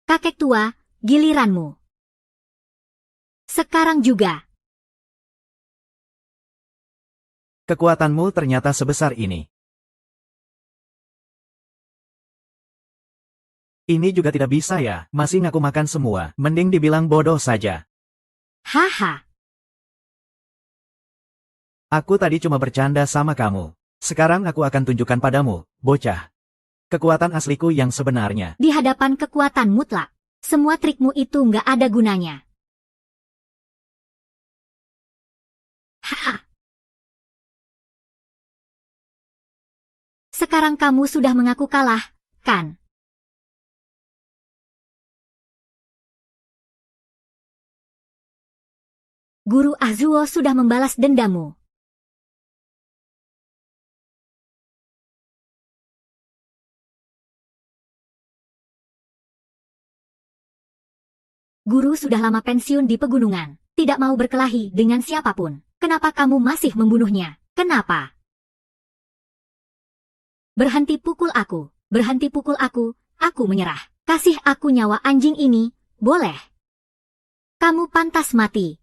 Kakek tua, giliranmu. Sekarang juga. Kekuatanmu ternyata sebesar ini. Ini juga tidak bisa ya, masih ngaku makan semua, mending dibilang bodoh saja. Haha. Aku tadi cuma bercanda sama kamu. Sekarang aku akan tunjukkan padamu, bocah. Kekuatan asliku yang sebenarnya. Di hadapan kekuatan mutlak, semua trikmu itu nggak ada gunanya. Haha. Sekarang kamu sudah mengaku kalah, kan? Guru Azuo sudah membalas dendamu. Guru sudah lama pensiun di pegunungan, tidak mau berkelahi dengan siapapun. Kenapa kamu masih membunuhnya? Kenapa? Berhenti pukul aku, aku menyerah. Kasih aku nyawa anjing ini, boleh? Kamu pantas mati.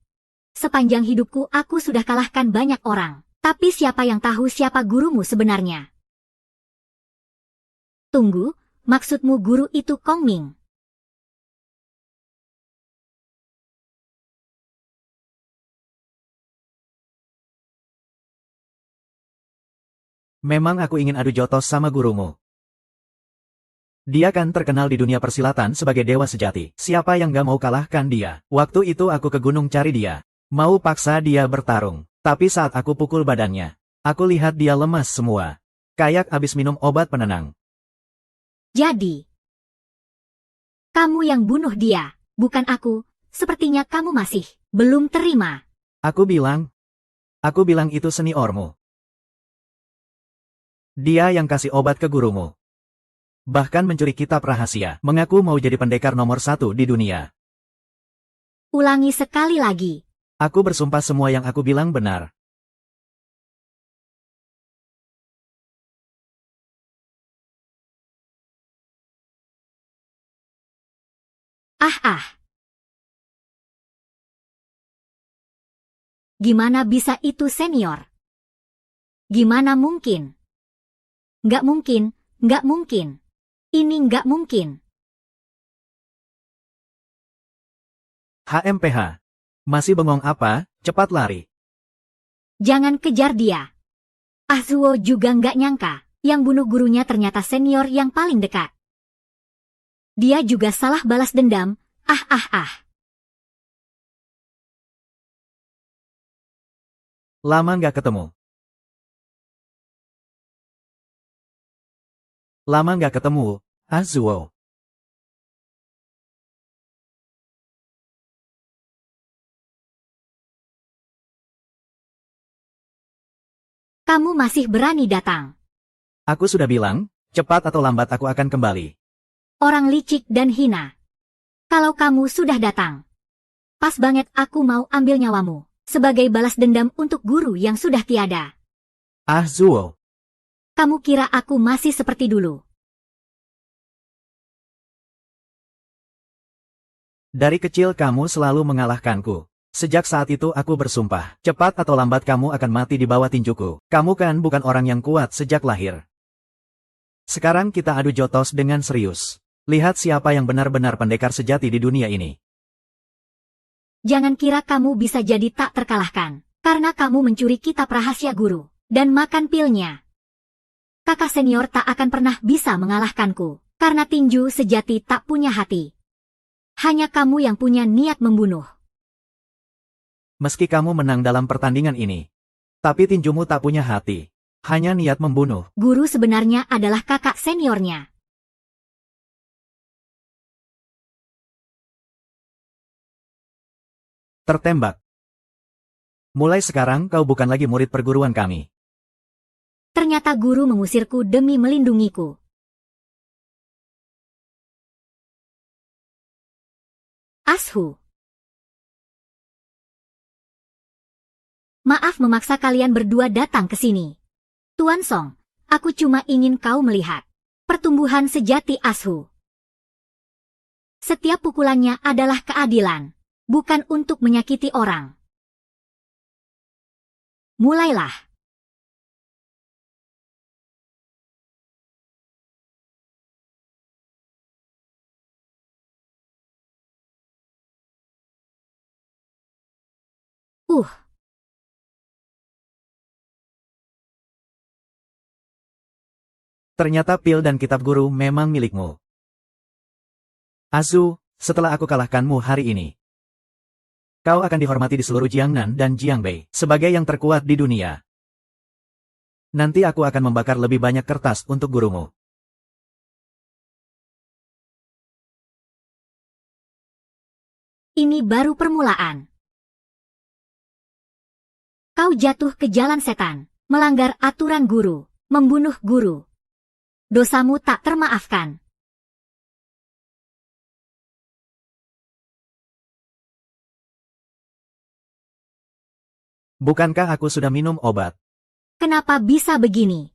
Sepanjang hidupku aku sudah kalahkan banyak orang, tapi siapa yang tahu siapa gurumu sebenarnya? Tunggu, maksudmu guru itu Kong Ming? Memang aku ingin adu jotos sama gurumu. Dia kan terkenal di dunia persilatan sebagai dewa sejati. Siapa yang gak mau kalahkan dia? Waktu itu aku ke gunung cari dia. Mau paksa dia bertarung. Tapi saat aku pukul badannya, aku lihat dia lemas semua. Kayak abis minum obat penenang. Jadi, kamu yang bunuh dia, bukan aku. Sepertinya kamu masih belum terima. Aku bilang itu seniormu. Dia yang kasih obat ke gurumu. Bahkan mencuri kitab rahasia, mengaku mau jadi pendekar nomor 1 di dunia. Ulangi sekali lagi. Aku bersumpah semua yang aku bilang benar. Ah. Gimana bisa itu senior? Gimana mungkin? Nggak mungkin, nggak mungkin. Ini nggak mungkin. HMPH. Masih bengong apa? Cepat lari. Jangan kejar dia. Azuo juga nggak nyangka, yang bunuh gurunya ternyata senior yang paling dekat. Dia juga salah balas dendam. Ah. Lama nggak ketemu. Azuo. Kamu masih berani datang. Aku sudah bilang, cepat atau lambat aku akan kembali. Orang licik dan hina. Kalau kamu sudah datang, pas banget aku mau ambil nyawamu, sebagai balas dendam untuk guru yang sudah tiada. Azuo. Kamu kira aku masih seperti dulu? Dari kecil kamu selalu mengalahkanku. Sejak saat itu aku bersumpah, cepat atau lambat kamu akan mati di bawah tinjuku. Kamu kan bukan orang yang kuat sejak lahir. Sekarang kita adu jotos dengan serius. Lihat siapa yang benar-benar pendekar sejati di dunia ini. Jangan kira kamu bisa jadi tak terkalahkan, karena kamu mencuri kitab rahasia guru, dan makan pilnya. Kakak senior tak akan pernah bisa mengalahkanku, karena tinju sejati tak punya hati. Hanya kamu yang punya niat membunuh. Meski kamu menang dalam pertandingan ini, tapi tinjumu tak punya hati. Hanya niat membunuh. Guru sebenarnya adalah kakak seniornya. Tertembak. Mulai sekarang kau bukan lagi murid perguruan kami. Ternyata guru mengusirku demi melindungiku. Ashu. Maaf memaksa kalian berdua datang ke sini. Tuan Song, aku cuma ingin kau melihat pertumbuhan sejati Ashu. Setiap pukulannya adalah keadilan, bukan untuk menyakiti orang. Mulailah. Ternyata pil dan kitab guru memang milikmu. Azu, setelah aku kalahkanmu hari ini, kau akan dihormati di seluruh Jiangnan dan Jiangbei sebagai yang terkuat di dunia. Nanti aku akan membakar lebih banyak kertas untuk gurumu. Ini baru permulaan. Kau jatuh ke jalan setan, melanggar aturan guru, membunuh guru. Dosamu tak termaafkan. Bukankah aku sudah minum obat? Kenapa bisa begini?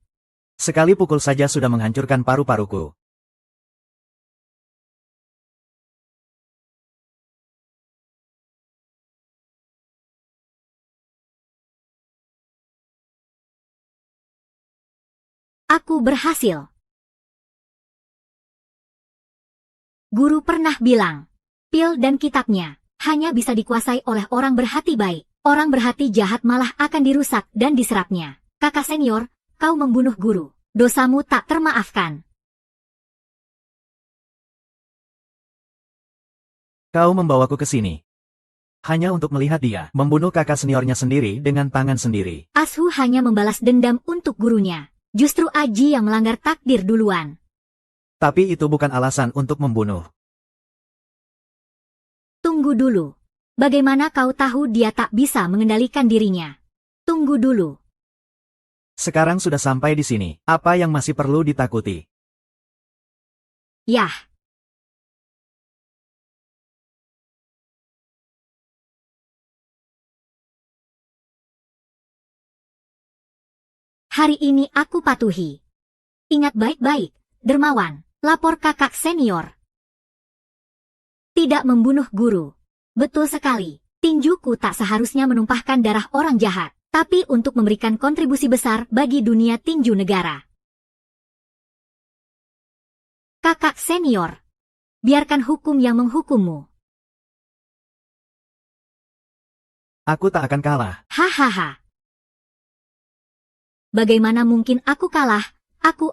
Sekali pukul saja sudah menghancurkan paru-paruku. Aku berhasil. Guru pernah bilang, pil dan kitabnya hanya bisa dikuasai oleh orang berhati baik. Orang berhati jahat malah akan dirusak dan diserapnya. Kakak senior, kau membunuh guru. Dosamu tak termaafkan. Kau membawaku ke sini hanya untuk melihat dia membunuh kakak seniornya sendiri dengan tangan sendiri. Ashu hanya membalas dendam untuk gurunya. Justru Aji yang melanggar takdir duluan. Tapi itu bukan alasan untuk membunuh. Tunggu dulu. Bagaimana kau tahu dia tak bisa mengendalikan dirinya? Tunggu dulu. Sekarang sudah sampai di sini. Apa yang masih perlu ditakuti? Yah. Hari ini aku patuhi. Ingat baik-baik, dermawan, lapor kakak senior. Tidak membunuh guru. Betul sekali, tinjuku tak seharusnya menumpahkan darah orang jahat, tapi untuk memberikan kontribusi besar bagi dunia tinju negara. Kakak senior, biarkan hukum yang menghukummu. Aku tak akan kalah. Hahaha. Bagaimana mungkin aku kalah? Aku.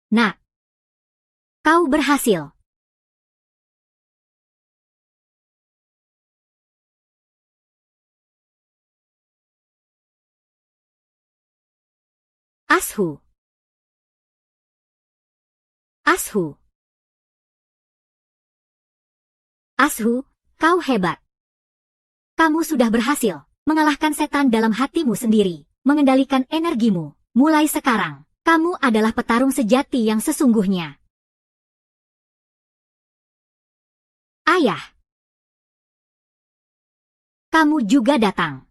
Nah, kau berhasil. Ashu. Ashu. Ashu, kau hebat. Kamu sudah berhasil mengalahkan setan dalam hatimu sendiri, mengendalikan energimu. Mulai sekarang, kamu adalah petarung sejati yang sesungguhnya. Ayah. Kamu juga datang.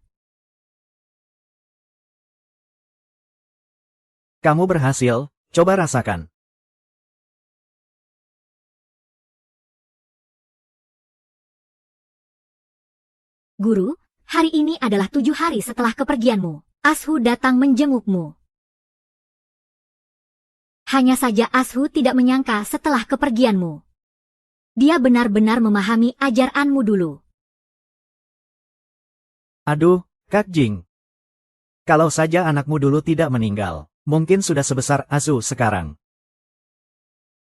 Kamu berhasil, coba rasakan. Guru, hari ini adalah 7 hari setelah kepergianmu. Ashu datang menjengukmu. Hanya saja Ashu tidak menyangka setelah kepergianmu. Dia benar-benar memahami ajaranmu dulu. Aduh, Kak Jing. Kalau saja anakmu dulu tidak meninggal, mungkin sudah sebesar Ashu sekarang.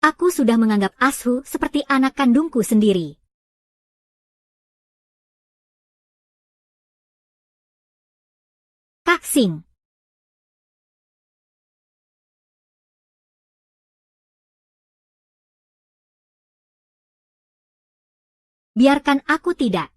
Aku sudah menganggap Ashu seperti anak kandungku sendiri. Kak Xing. Biarkan aku tidak.